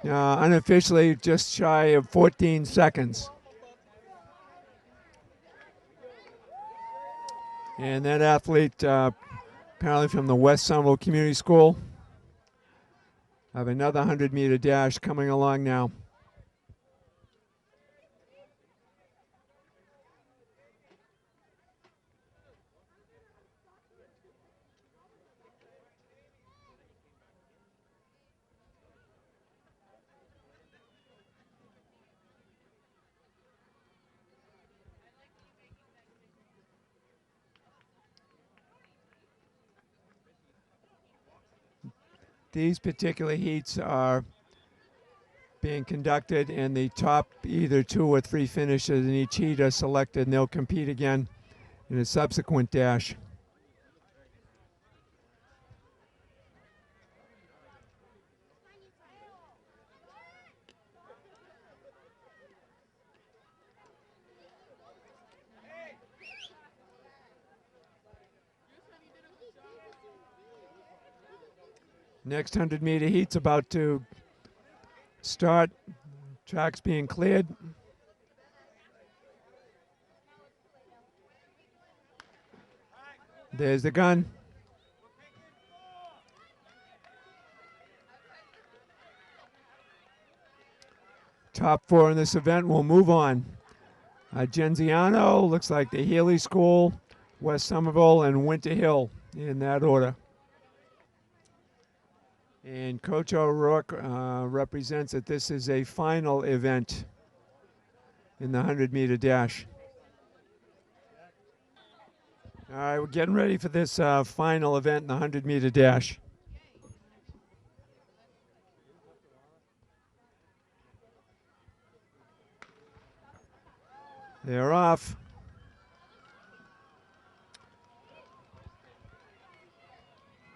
Unofficially, just shy of 14 seconds. And that athlete, apparently from the West Somerville Community School, have another 100-meter dash coming along now. These particular heats are being conducted, and the top either 2 or 3 finishers in each heat are selected, and they'll compete again in a subsequent dash. Next 100-meter heat's about to start. Track's being cleared. There's the gun. Top 4 in this event will move on. Genziano, looks like the Healy School, West Somerville, and Winter Hill in that order. And Coach O'Rourke represents that this is a final event in the 100-meter dash. All right, we're getting ready for this final event in the 100-meter dash. They're off.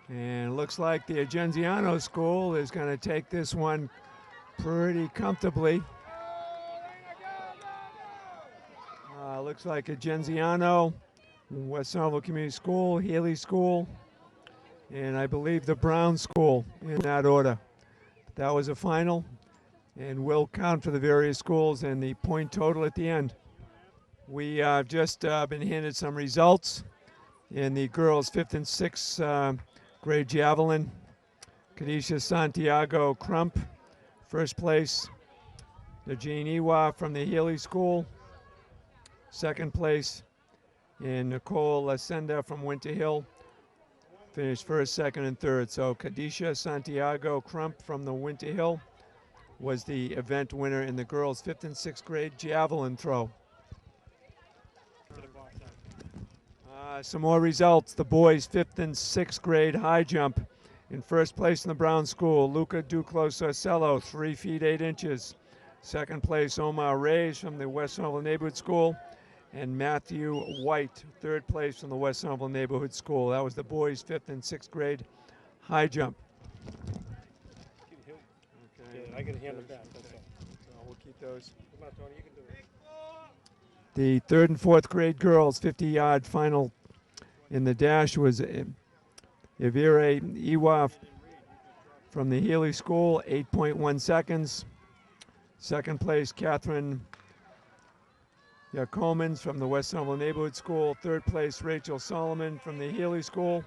And it looks like the Genziano School is going to take this one pretty comfortably. Looks like a Genziano, West Somerville Community School, Healy School, and I believe the Brown School in that order. That was a final, and we'll count for the various schools and the point total at the end. We have just been handed some results in the girls' 5th and 6th grade javelin. Kadisha Santiago Crump, first place. Najeen Iwa from the Healy School, second place. And Nicole Lasenda from Winter Hill finished first, second, and third. So Kadisha Santiago Crump from the Winter Hill was the event winner in the girls' 5th and 6th grade javelin throw. Some more results. The boys' 5th and 6th grade high jump. In first place in the Brown School, Luca Duclos Arcello, 3 feet 8 inches. Second place, Omar Reyes from the West Somerville Neighborhood School. And Matthew White, 3rd place from the West Somerville Neighborhood School. That was the boys' 5th and 6th grade high jump. Yeah, I can handle that. That's all. We'll keep those. Come on, Tony, you can do it. The 3rd and 4th grade girls 50-yard final in the dash was Ivire Iwa from the Healy School, 8.1 seconds. Second place, Catherine Yakomans from the West Somerville Neighborhood School. Third place, Rachel Solomon from the Healy School.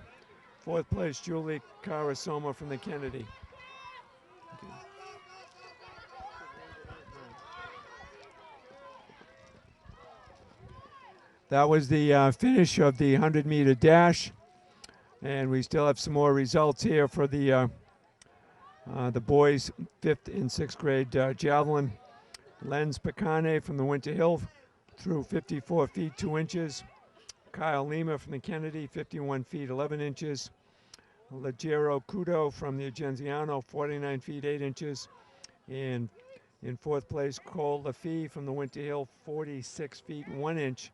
Fourth place, Julie Karasoma from the Kennedy. That was the finish of the 100-meter dash, and we still have some more results here for the boys' 5th and 6th grade javelin. Lenz Picane from the Winter Hill threw 54 feet 2 inches. Kyle Lima from the Kennedy, 51 feet 11 inches. Leggero Kudo from the Genziano, 49 feet 8 inches. And in 4th place, Cole Lafee from the Winter Hill, 46 feet 1 inch.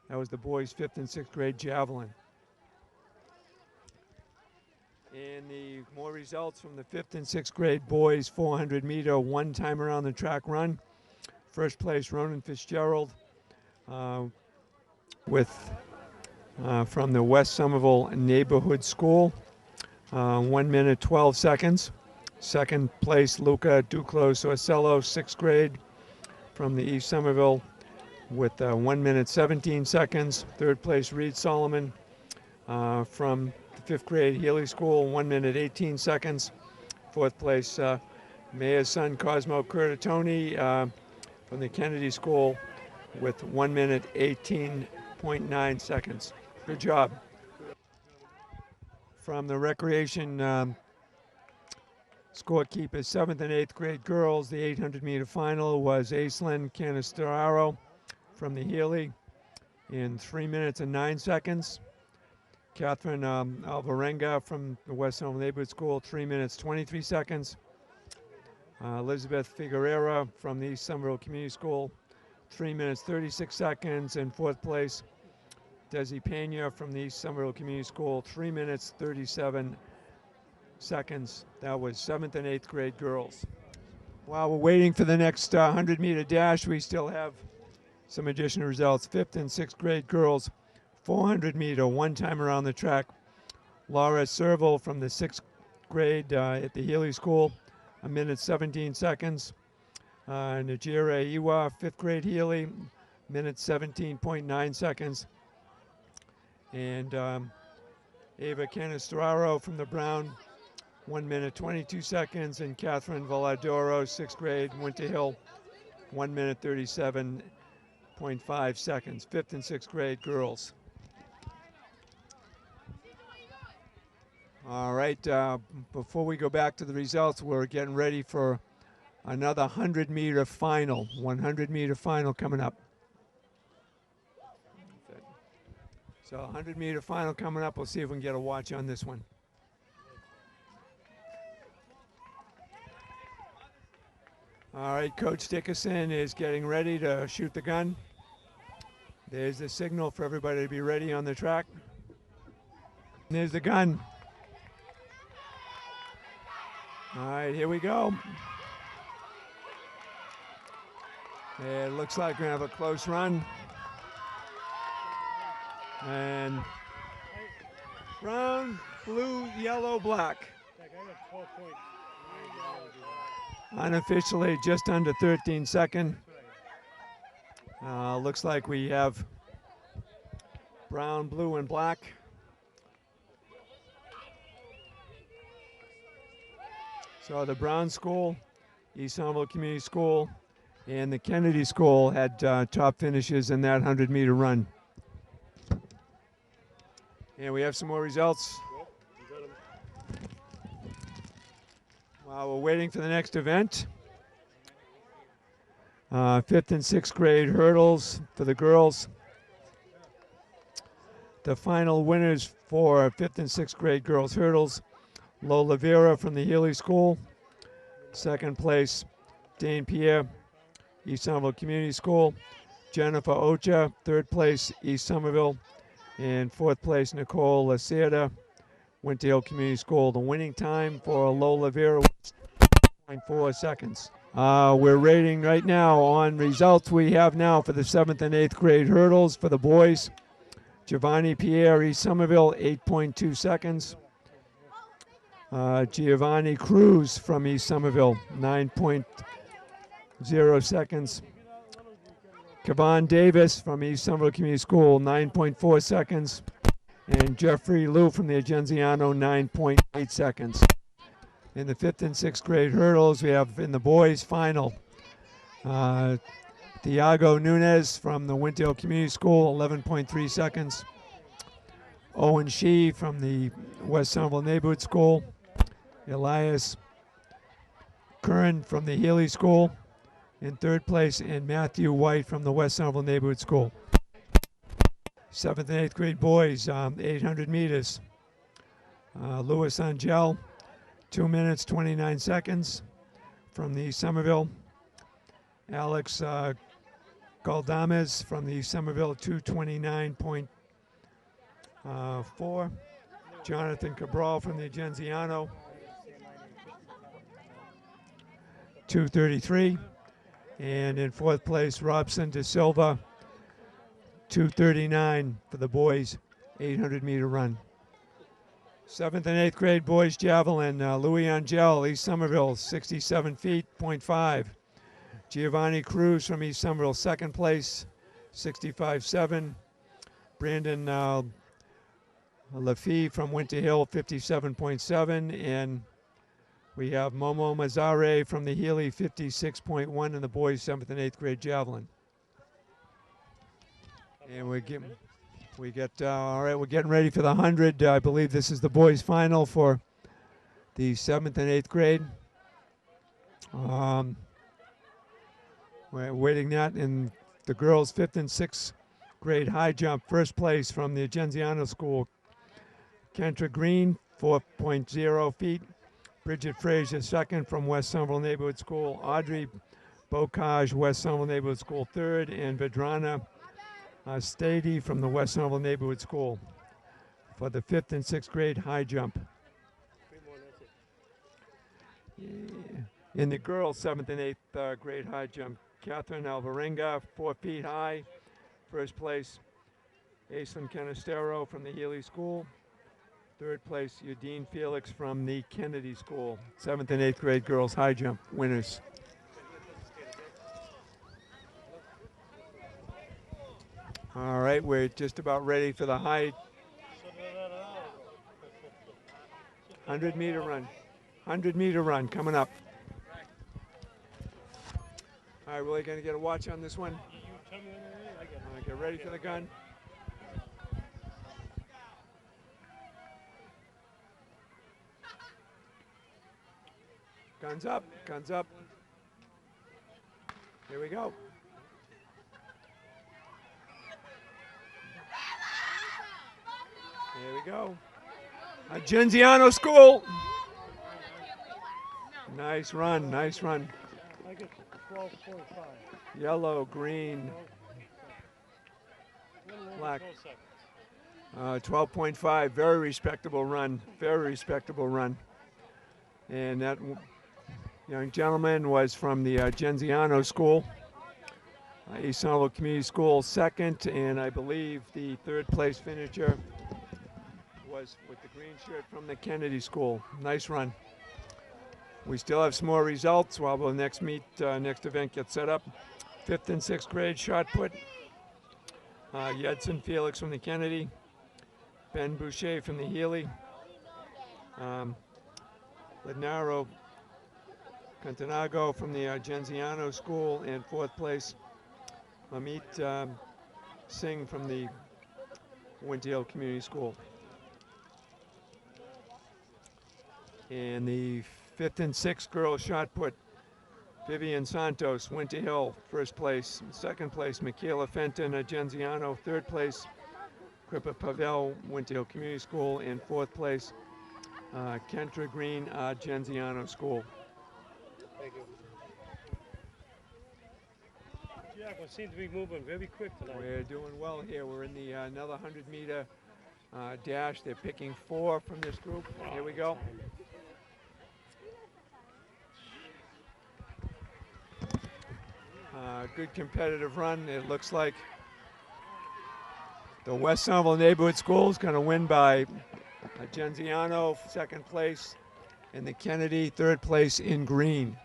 That was the boys' 5th and 6th grade javelin. And the more results from the 5th and 6th grade boys 400 meter one time around the track run. First place, Ronan Fitzgerald from the West Somerville Neighborhood School, 1 minute 12 seconds. Second place, Luca Duclos Orsello, 6th grade from the East Somerville with 1 minute 17 seconds. Third place, Reed Solomon from the 5th grade Healy School, 1 minute 18 seconds. Fourth place, Mayor's son Cosmo Curtatoni from the Kennedy School with 1 minute 18.9 seconds. Good job. From the recreation scorekeepers, 7th and 8th grade girls, the 800 meter final was Aislinn Canisteraro from the Healy in 3 minutes and 9 seconds. Catherine Alvarenga from the West Somerville Neighborhood School, 3 minutes 23 seconds. Elizabeth Figueroa from the East Somerville Community School, 3 minutes 36 seconds. And fourth place, Desi Pena from the East Somerville Community School, 3 minutes 37 seconds. That was 7th and 8th grade girls. While we're waiting for the next 100 meter dash, we still have some additional results. 5th and 6th grade girls, 400 meter one time around the track. Laura Serval from the 6th grade at the Healy School, 1 minute 17 seconds. Najira Iwa, 5th grade Healy, minute 17.9 seconds. And Ava Canistraro from the Brown, 1 minute 22 seconds. And Catherine Voladoro, 6th grade, Winter Hill, 1 minute 37.5 seconds. 5th and 6th grade girls. All right, before we go back to the results, we're getting ready for another 100 meter final, 100 meter final coming up. So 100 meter final coming up. We'll see if we can get a watch on this one. All right, Coach Dickerson is getting ready to shoot the gun. There's the signal for everybody to be ready on the track. And there's the gun. All right, here we go. It looks like we're gonna have a close run. And brown, blue, yellow, black. Unofficially just under 13 second. Looks like we have brown, blue, and black. So the Brown School, East Somerville Community School, and the Kennedy School had top finishes in that 100 meter run. And we have some more results. While we're waiting for the next event, 5th and 6th grade hurdles for the girls. the final winners for 5th and 6th grade girls hurdles. Lola Vera from the Healy School. Second place, Dane Pierre, East Somerville Community School. Jennifer Ocha, third place, East Somerville. And fourth place, Nicole Lacerda, Winter Hill Community School. The winning time for Lola Vera was 0.4 seconds. We're rating right now on results we have now for the 7th and 8th grade hurdles for the boys. Giovanni Pierre, East Somerville, 8.2 seconds. Giovanni Cruz from East Somerville, 9.0 seconds. Kavan Davis from East Somerville Community School, 9.4 seconds. And Jeffrey Liu from the Agenziano, 9.8 seconds. In the 5th and 6th grade hurdles, we have in the boys final, Thiago Nunez from the Winter Hill Community School, 11.3 seconds. Owen Shee from the West Somerville Neighborhood School. Elias Curran from the Healy School in third place, and Matthew White from the West Somerville Neighborhood School. 7th and 8th grade boys, 800 meters. Louis Angel, 2 minutes, 29 seconds from the Somerville. Alex Galdames from the Somerville, 229.4. Jonathan Cabral from the Agenziano, 2:33. And in fourth place, Robson De Silva, 2:39 for the boys 800-meter run. 7th and 8th grade boys javelin, Louis Angel, East Somerville, 67 feet, 0.5. Giovanni Cruz from East Somerville, second place, 65.7. Brandon Lafie from Winter Hill, 57.7. And we have Momo Mazzare from the Healy, 56.1 in the boys 7th and 8th grade javelin. And we're getting ready for the 100. I believe this is the boys final for the 7th and 8th grade. We're waiting that in the girls 5th and 6th grade high jump. First place from the Agenziano School, Kendra Green, 4.0 feet. Bridget Frazier, second from West Somerville Neighborhood School. Audrey Bocage, West Somerville Neighborhood School, third. And Vedrana Stady from the West Somerville Neighborhood School for the 5th and 6th grade high jump. In the girls 7th and 8th grade high jump, Catherine Alvarenga, 4 feet high, first place. Aislinn Canistero from the Healy School. Third place, Udine Felix from the Kennedy School. 7th and 8th grade girls high jump winners. All right, we're just about ready for the high 100-meter run. 100-meter run coming up. All right, we're going to get a watch on this one. All right, get ready for the gun. Guns up, guns up. Here we go. Here we go. Agenziano School. Nice run, nice run. Yellow, green, black. 12.5, very respectable run, very respectable run. And that young gentleman was from the Agenziano School, East Somerville Community School, second, and I believe the third place finisher was with the green shirt from the Kennedy School. Nice run. We still have some more results while the next event gets set up. 5th and 6th grade shot put. Yedson Felix from the Kennedy. Ben Boucher from the Healy. Lidnaro Cantanago from the Agenziano School, and fourth place, Amit Singh from the Winter Hill Community School. And the 5th and 6th girls shot put, Vivian Santos, Winter Hill, first place. Second place, Michaela Fenton, Agenziano. Third place, Crippa Pavel, Winter Hill Community School. In fourth place, Kentra Green, Genziano School. Thank you. Jack, we seem to be moving very quick tonight. We're doing well here. We're in the another 100-meter dash. They're picking 4 from this group. Here we go. Good competitive run. It looks like the West Somerville Neighborhood School is going to win by Genziano, second place, and the Kennedy, third place in green.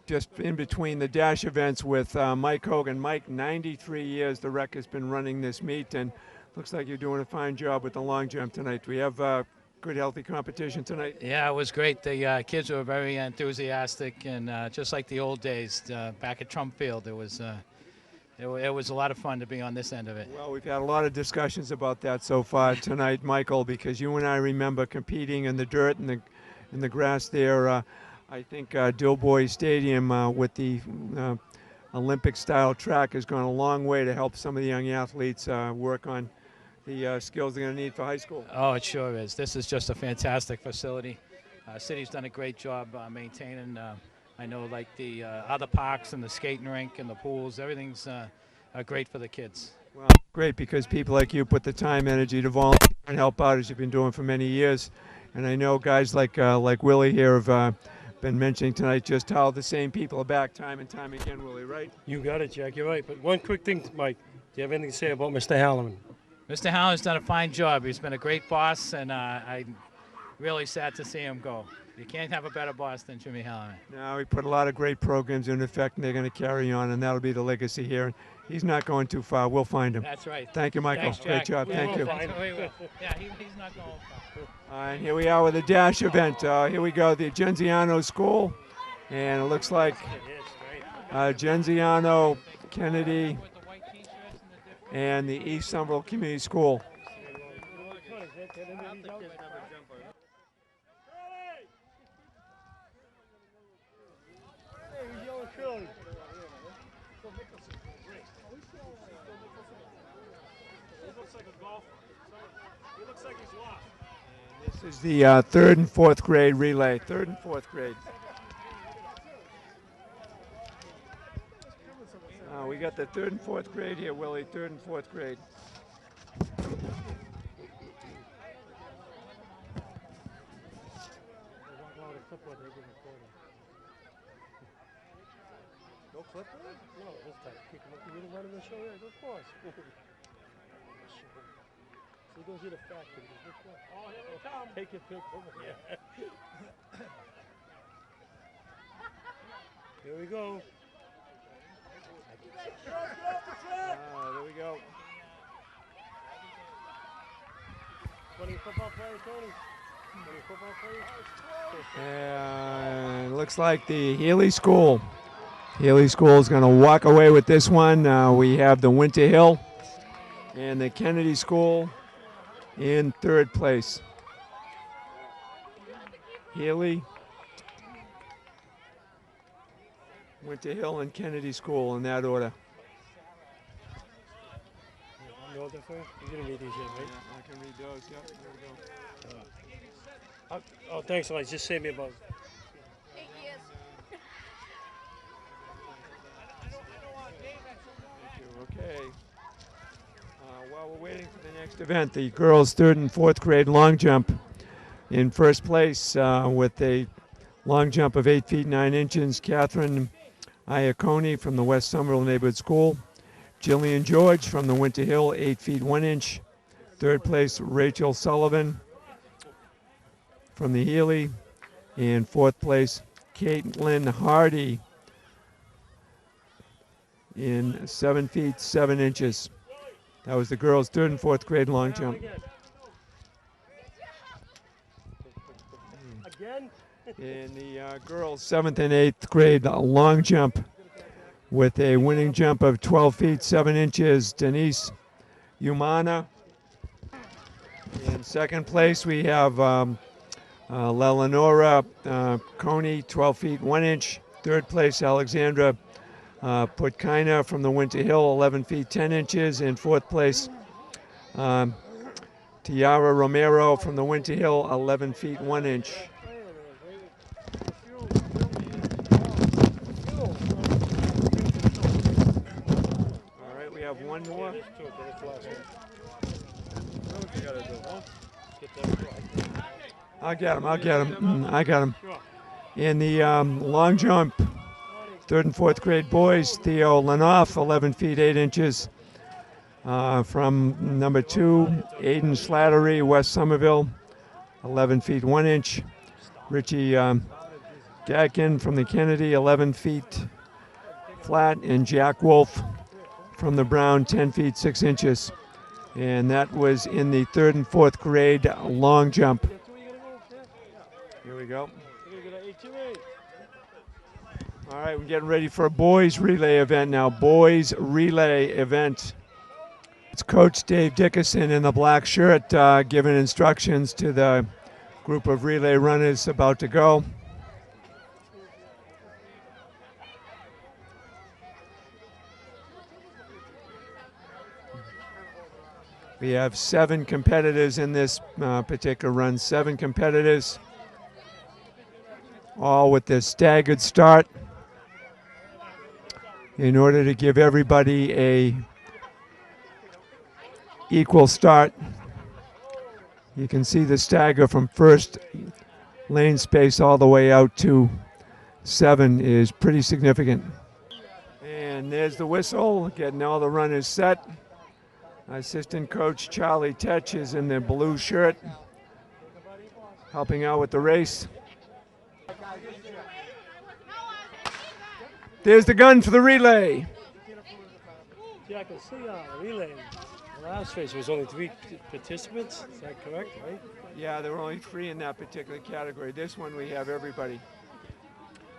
Just in between the dash events with Mike Hogan. Mike, 93 years the rec has been running this meet, and looks like you're doing a fine job with the long jump tonight. We have good, healthy competition tonight. Yeah, it was great. The kids were very enthusiastic, and just like the old days back at Trump Field, it was a lot of fun to be on this end of it. Well, we've had a lot of discussions about that so far tonight, Michael, because you and I remember competing in the dirt and the grass there. I think Dilboy Stadium with the Olympic-style track has gone a long way to help some of the young athletes work on the skills they're going to need for high school. Oh, it sure is. This is just a fantastic facility. City's done a great job maintaining. I know, like the other parks and the skating rink and the pools, everything's great for the kids. Well, great, because people like you put the time, energy to volunteer and help out as you've been doing for many years. And I know guys like Willie here have been mentioning tonight just how the same people are back time and time again, Willie, right? You got it, Jack. You're right. But one quick thing, Mike. Do you have anything to say about Mr. Halloran? Mr. Halloran's done a fine job. He's been a great boss, and I'm really sad to see him go. You can't have a better boss than Jimmy Halloran. No, he put a lot of great programs in effect, and they're going to carry on, and that'll be the legacy here. He's not going too far. We'll find him. That's right. Thank you, Michael. Thanks, Great job. Thank you. Yeah, he's not going far. And here we are with the dash event. Here we go, the Genziano School. And it looks like Genziano, Kennedy, and the East Somerville Community School. This is the third and fourth grade relay. Third and fourth grade. We got the third and fourth grade here, Willie. Third and fourth grade. No clipboard? No, this time. You didn't run in the show yet? Of course. So he goes to the factory. Oh, here they come. Take your pick over here. Here we go. There we go. 20 football players, Tony. 20 football players. And it looks like the Healy School. Healy School is going to walk away with this one. We have the Winter Hill and the Kennedy School in third place. Healy, Winter Hill, and Kennedy School in that order. You know that thing? You're going to read these yet, right? Yeah, I can read those. Yep, there we go. Oh, thanks, Elijah. Just save me about 8 years. Okay. While we're waiting for the next event, the girls' third and fourth grade long jump in first place with a long jump of 8 feet 9 inches. Catherine Iacone from the West Somerville Neighborhood School. Jillian George from the Winter Hill, 8 feet 1 inch. Third place, Rachel Sullivan from the Healy. In fourth place, Caitlin Hardy in 7 feet 7 inches. That was the girls' third and fourth grade long jump. In the girls' 7th and 8th grade long jump with a winning jump of 12 feet 7 inches, Denise Umana. In second place, we have Leonora Coney, 12 feet 1 inch. Third place, Alexandra Putkina from the Winter Hill, 11 feet 10 inches. In fourth place, Tiara Romero from the Winter Hill, 11 feet 1 inch. All right, we have one more. I got him. I got him. In the long jump, 3rd and 4th grade boys, Theo Lanoff, 11 feet 8 inches. From number 2, Aiden Slattery, West Somerville, 11 feet 1 inch. Richie Gatkin from the Kennedy, 11 feet flat. And Jack Wolf from the Brown, 10 feet 6 inches. And that was in the 3rd and 4th grade long jump. Here we go. All right, we're getting ready for a boys relay event now. Boys relay event. It's Coach Dave Dickerson in the black shirt giving instructions to the group of relay runners about to go. We have 7 competitors in this particular run, 7 competitors, all with this staggered start in order to give everybody a equal start. You can see the stagger from first lane space all the way out to 7 is pretty significant. And there's the whistle, getting all the runners set. Assistant coach Charlie Tetch is in the blue shirt, helping out with the race. There's the gun for the relay. Yeah, I can see the relay. The last race was only 3 participants. Is that correct, right? Yeah, there were only 3 in that particular category. This one we have everybody.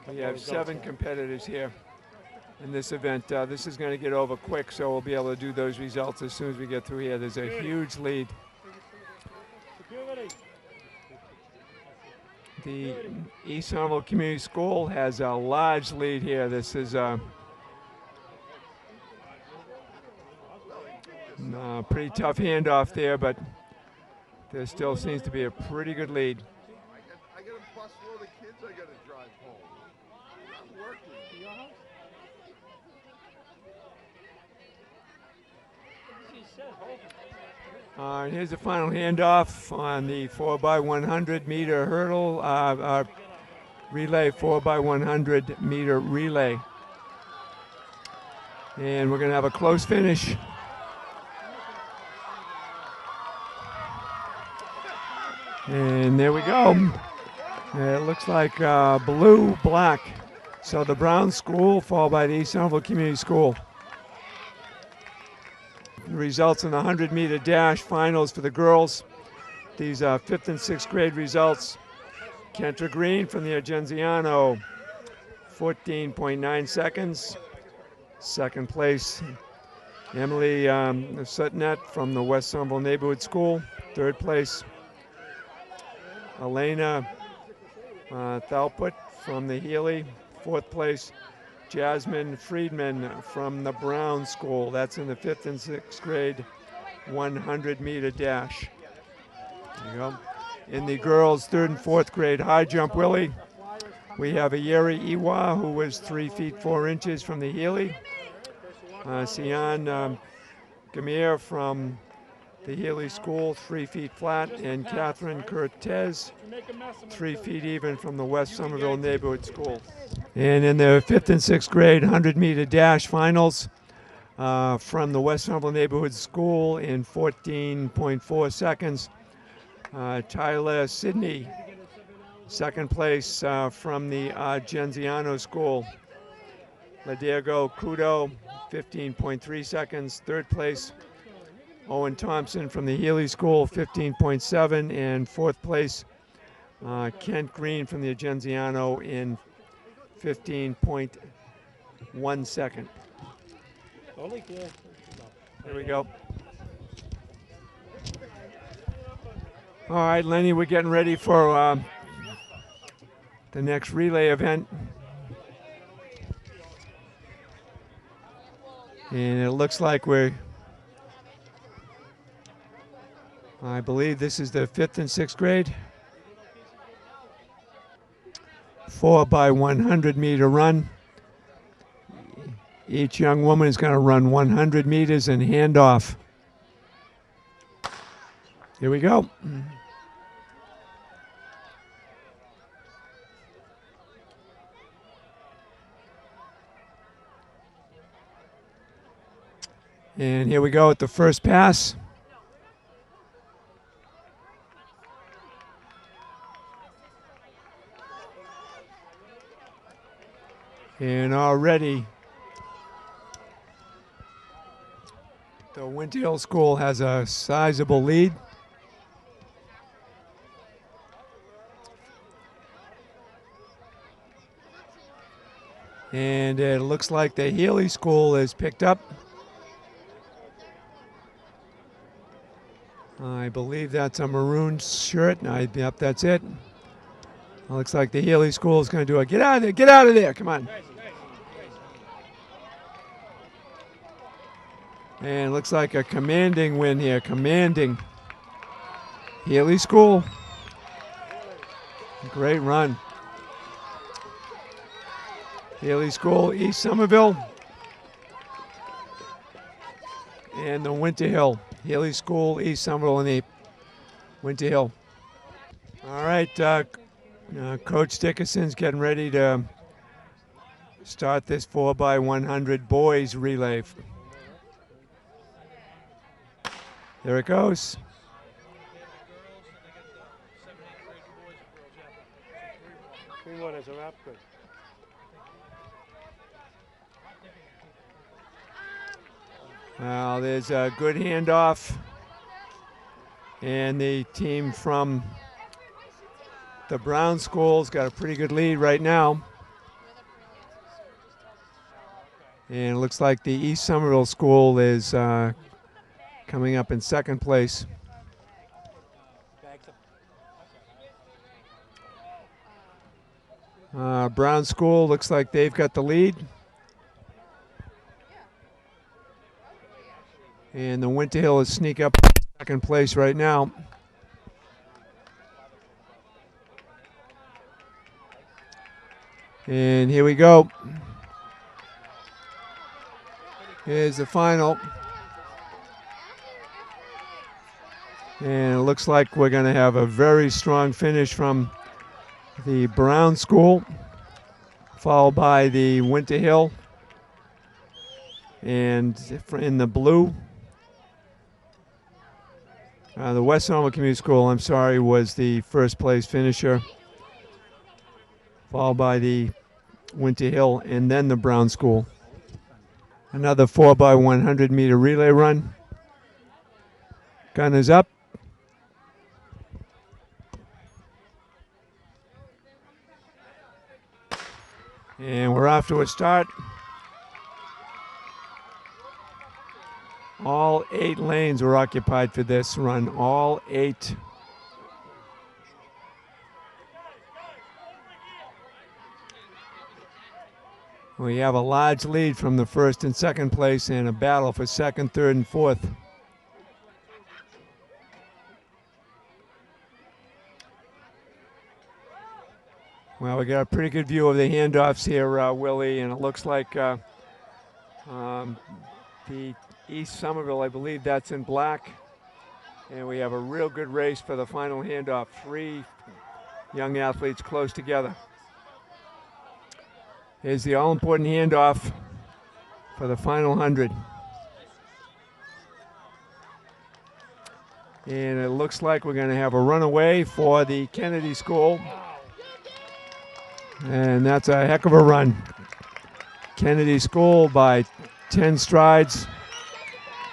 We have 7 competitors here in this event. This is going to get over quick, so we'll be able to do those results as soon as we get through here. There's a huge lead. The East Somerville Community School has a large lead here. This is a pretty tough handoff there, but there still seems to be a pretty good lead. I got a bus full of the kids I got to drive home. I'm working. And here's the final handoff on the 4x100 meter hurdle, relay, 4x100 meter relay. And we're going to have a close finish. And there we go. It looks like blue, black. So the Brown School followed by the East Somerville Community School. Results in the 100-meter dash finals for the girls. These are 5th and 6th grade results. Kendra Green from the Argenziano, 14.9 seconds. Second place, Emily Sutnet from the West Somerville Neighborhood School. Third place, Elena Thalput from the Healy. Fourth place, Jasmine Friedman from the Brown School. That's in the 5th and 6th grade 100-meter dash. There you go. In the girls' 3rd and 4th grade high jump Willie, we have Ayeri Iwa, who was 3 feet 4 inches from the Healy. Sian Gamir from the Healy School, 3 feet flat. And Catherine Cortez, 3 feet even from the West Somerville Neighborhood School. And in the 5th and 6th grade 100-meter dash finals from the West Somerville Neighborhood School in 14.4 seconds, Tyler Sidney, second place from the Genziano School. Ladiego Kudo, 15.3 seconds. Third place, Owen Thompson from the Healy School, 15.7. And fourth place, Kent Green from the Agenziano in 15.1 second. Only here. There we go. All right, Lenny, we're getting ready for the next relay event. And it looks like I believe this is the 5th and 6th grade. 4x100 meter run. Each young woman is going to run 100 meters and hand off. Here we go. And here we go at the first pass. And already the Winter Hill School has a sizable lead. And it looks like the Healy School is picked up. I believe that's a maroon shirt. Yep, that's it. Looks like the Healy School is going to do a get out of there, get out of there, come on. And looks like a commanding win here, commanding. Healy School. Great run. Healy School, East Somerville. And the Winter Hill. Healy School, East Somerville, and the Winter Hill. All right, Coach Dickerson's getting ready to start this 4x100 boys relay. There it goes. Green one is a wrap good. Well, there's a good handoff. And the team from the Brown School's got a pretty good lead right now. And it looks like the East Somerville School is coming up in second place. Brown School looks like they've got the lead. And the Winter Hill is sneak up second place right now. And here we go. Here's the final. And it looks like we're going to have a very strong finish from the Brown School, followed by the Winter Hill. And in the blue, the West Somerville Community School, I'm sorry, was the first place finisher, followed by the Winter Hill and then the Brown School. Another 4x100 meter relay run. Gun is up. And we're off to a start. All 8 lanes were occupied for this run, all 8. We have a large lead from the first and second place and a battle for second, third, and fourth. Well, we got a pretty good view of the handoffs here, Willie, and it looks like the East Somerville, I believe that's in black. And we have a real good race for the final handoff. 3 young athletes close together. Here's the all-important handoff for the final 100. And it looks like we're going to have a runaway for the Kennedy School. And that's a heck of a run. Kennedy School by 10 strides.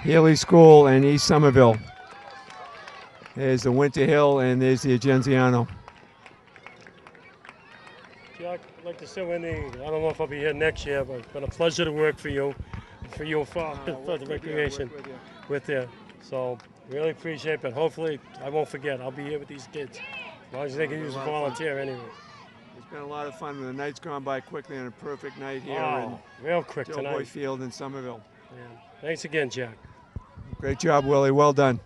Healy School and East Somerville. There's the Winter Hill and there's the Agenziano. I'd like to say, Wendy, I don't know if I'll be here next year, but it's been a pleasure to work for you for the recreation with you. So really appreciate it, but hopefully I won't forget. I'll be here with these kids. As long as they can use a volunteer anyway. It's been a lot of fun. The night's gone by quickly on a perfect night here Oh, real quick in Doughboy tonight. Field in Somerville. Yeah. Thanks again, Jack. Great job, Willie. Well done.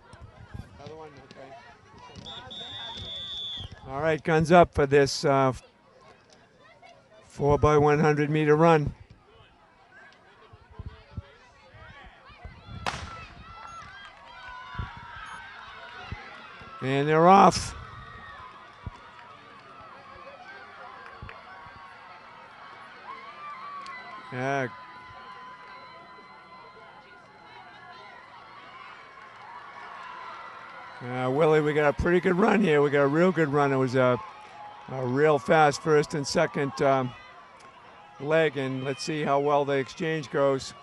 All right, guns up for this 4x100 meter run. And they're off. Yeah. Willie, we got a pretty good run here. We got a real good run. It was a real fast first and second leg, and let's see how well the exchange goes.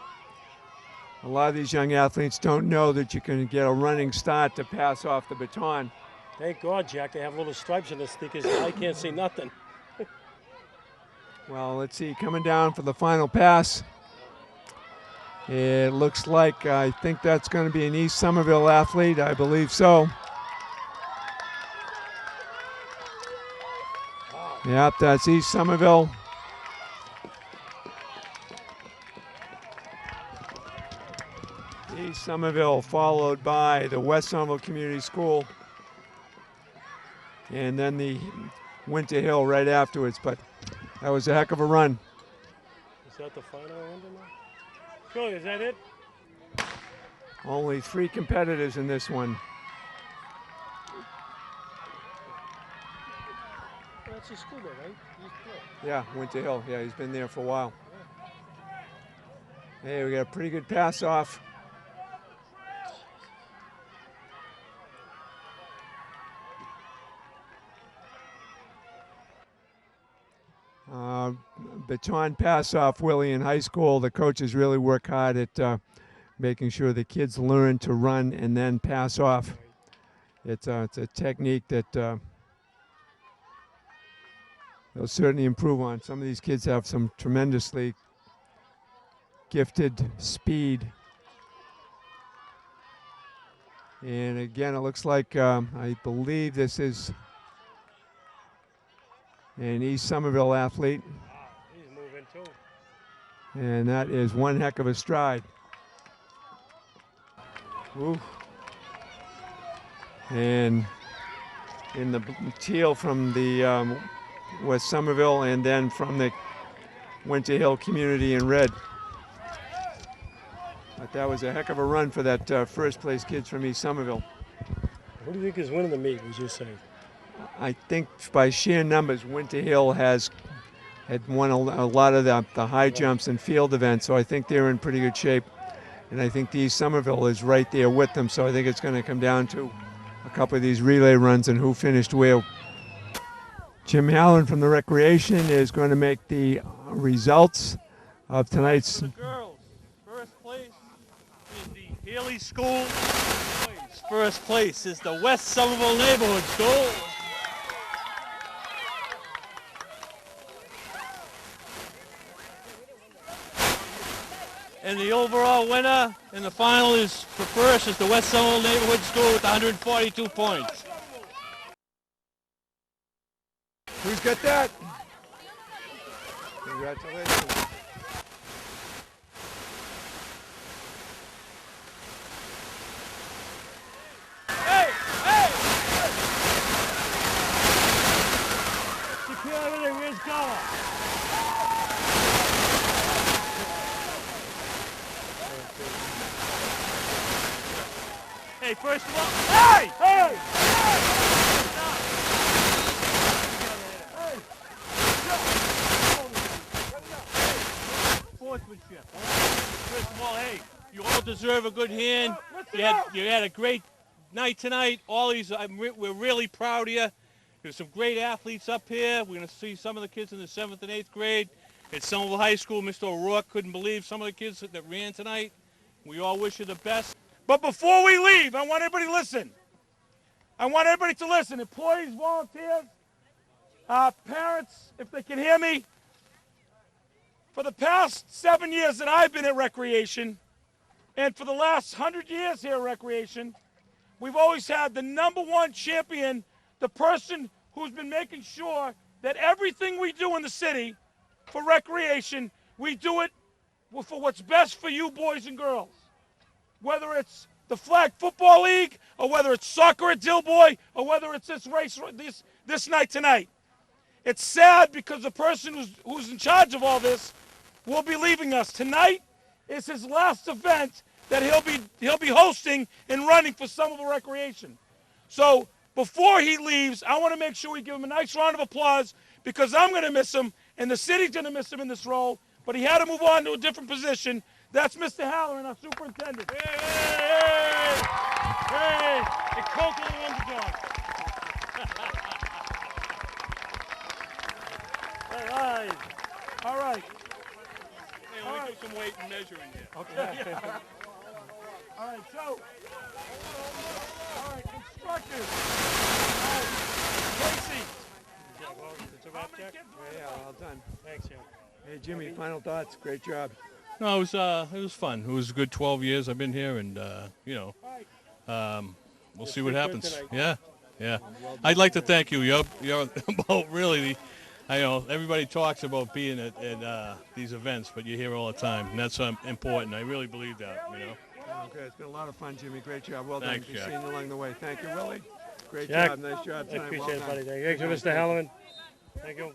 A lot of these young athletes don't know that you can get a running start to pass off the baton. Thank God, Jack, they have little stripes on the sneakers. I can't see nothing. Well, let's see, coming down for the final pass. It looks like, I think that's going to be an East Somerville athlete. I believe so. Yep, that's East Somerville. East Somerville, followed by the West Somerville Community School. And then the Winter Hill right afterwards. But that was a heck of a run. Is that the final one now? Cool, is that it? Only 3 competitors in this one. That's your school there, right? Yeah, Winter Hill. Yeah, he's been there for a while. Hey, we got a pretty good pass off. Baton pass off, Willie, in high school. The coaches really work hard at making sure the kids learn to run and then pass off. It's a technique that they'll certainly improve on. Some of these kids have some tremendously gifted speed. And again, it looks like, I believe this is an East Somerville athlete. He's moving too. And that is one heck of a stride. Ooh. And in the teal from the West Somerville, and then from the Winter Hill community in red. But that was a heck of a run for that first place kids from East Somerville. Who do you think is winning the meet, would you say? I think by sheer numbers, Winter Hill had won a lot of the high jumps and field events, so I think they're in pretty good shape. And I think the East Somerville is right there with them, so I think it's going to come down to a couple of these relay runs and who finished where. Jim Halloran from the Recreation is going to make the results of tonight's. For the girls, first place is the Haley School. First place is the West Somerville Neighborhood School. And the overall winner in the final is for first is the West Somerville Neighborhood School with 142 points. Who's got that? Congratulations. Hey! Hey! Security, where's Goa? Hey, first of all, hey! Hey! Sportsmanship. First of all, hey, you all deserve a good hand. You had a great night tonight. All these, we're really proud of you. There's some great athletes up here. We're going to see some of the kids in the 7th and 8th grade. At Somerville High School, Mr. O'Rourke couldn't believe some of the kids that ran tonight. We all wish you the best. But before we leave, I want everybody to listen. I want everybody to listen. Employees, volunteers, parents, if they can hear me, For the past 7 years that I've been at Recreation, and for the last 100 years here at Recreation, we've always had the #1 champion, the person who's been making sure that everything we do in the city for recreation, we do it for what's best for you boys and girls. Whether it's the Flag Football League, or whether it's soccer at Dillboy, or whether it's this race this night tonight. It's sad because the person who's in charge of all this will be leaving us. Tonight is his last event that he'll be hosting and running for Somerville Recreation. So before he leaves, I want to make sure we give him a nice round of applause, because I'm going to miss him and the city's going to miss him in this role, but he had to move on to a different position. That's Mr. Halloran, our superintendent. Hey! Hey! And Coco the Wonder Dog. All right. Hey, let me do some weight and measuring here. Okay. All right, so. All right, instructors. All right, Casey. Yeah, well done. Thanks, Jim. Hey, Jimmy, final thoughts. Great job. No, it was fun. It was a good 12 years I've been here, and we'll see what happens. Yeah. I'd like to thank you. You're about really I know everybody talks about being at these events, but you're here all the time, and that's important. I really believe that. Okay, it's been a lot of fun, Jimmy. Great job. Well Thanks, done. Be Jack. seeing you along the way. Thank you, Willie. Great Jack, job. Nice job I tonight. appreciate Well it, done. buddy. Thank you, Mr. Halloran. Thank you.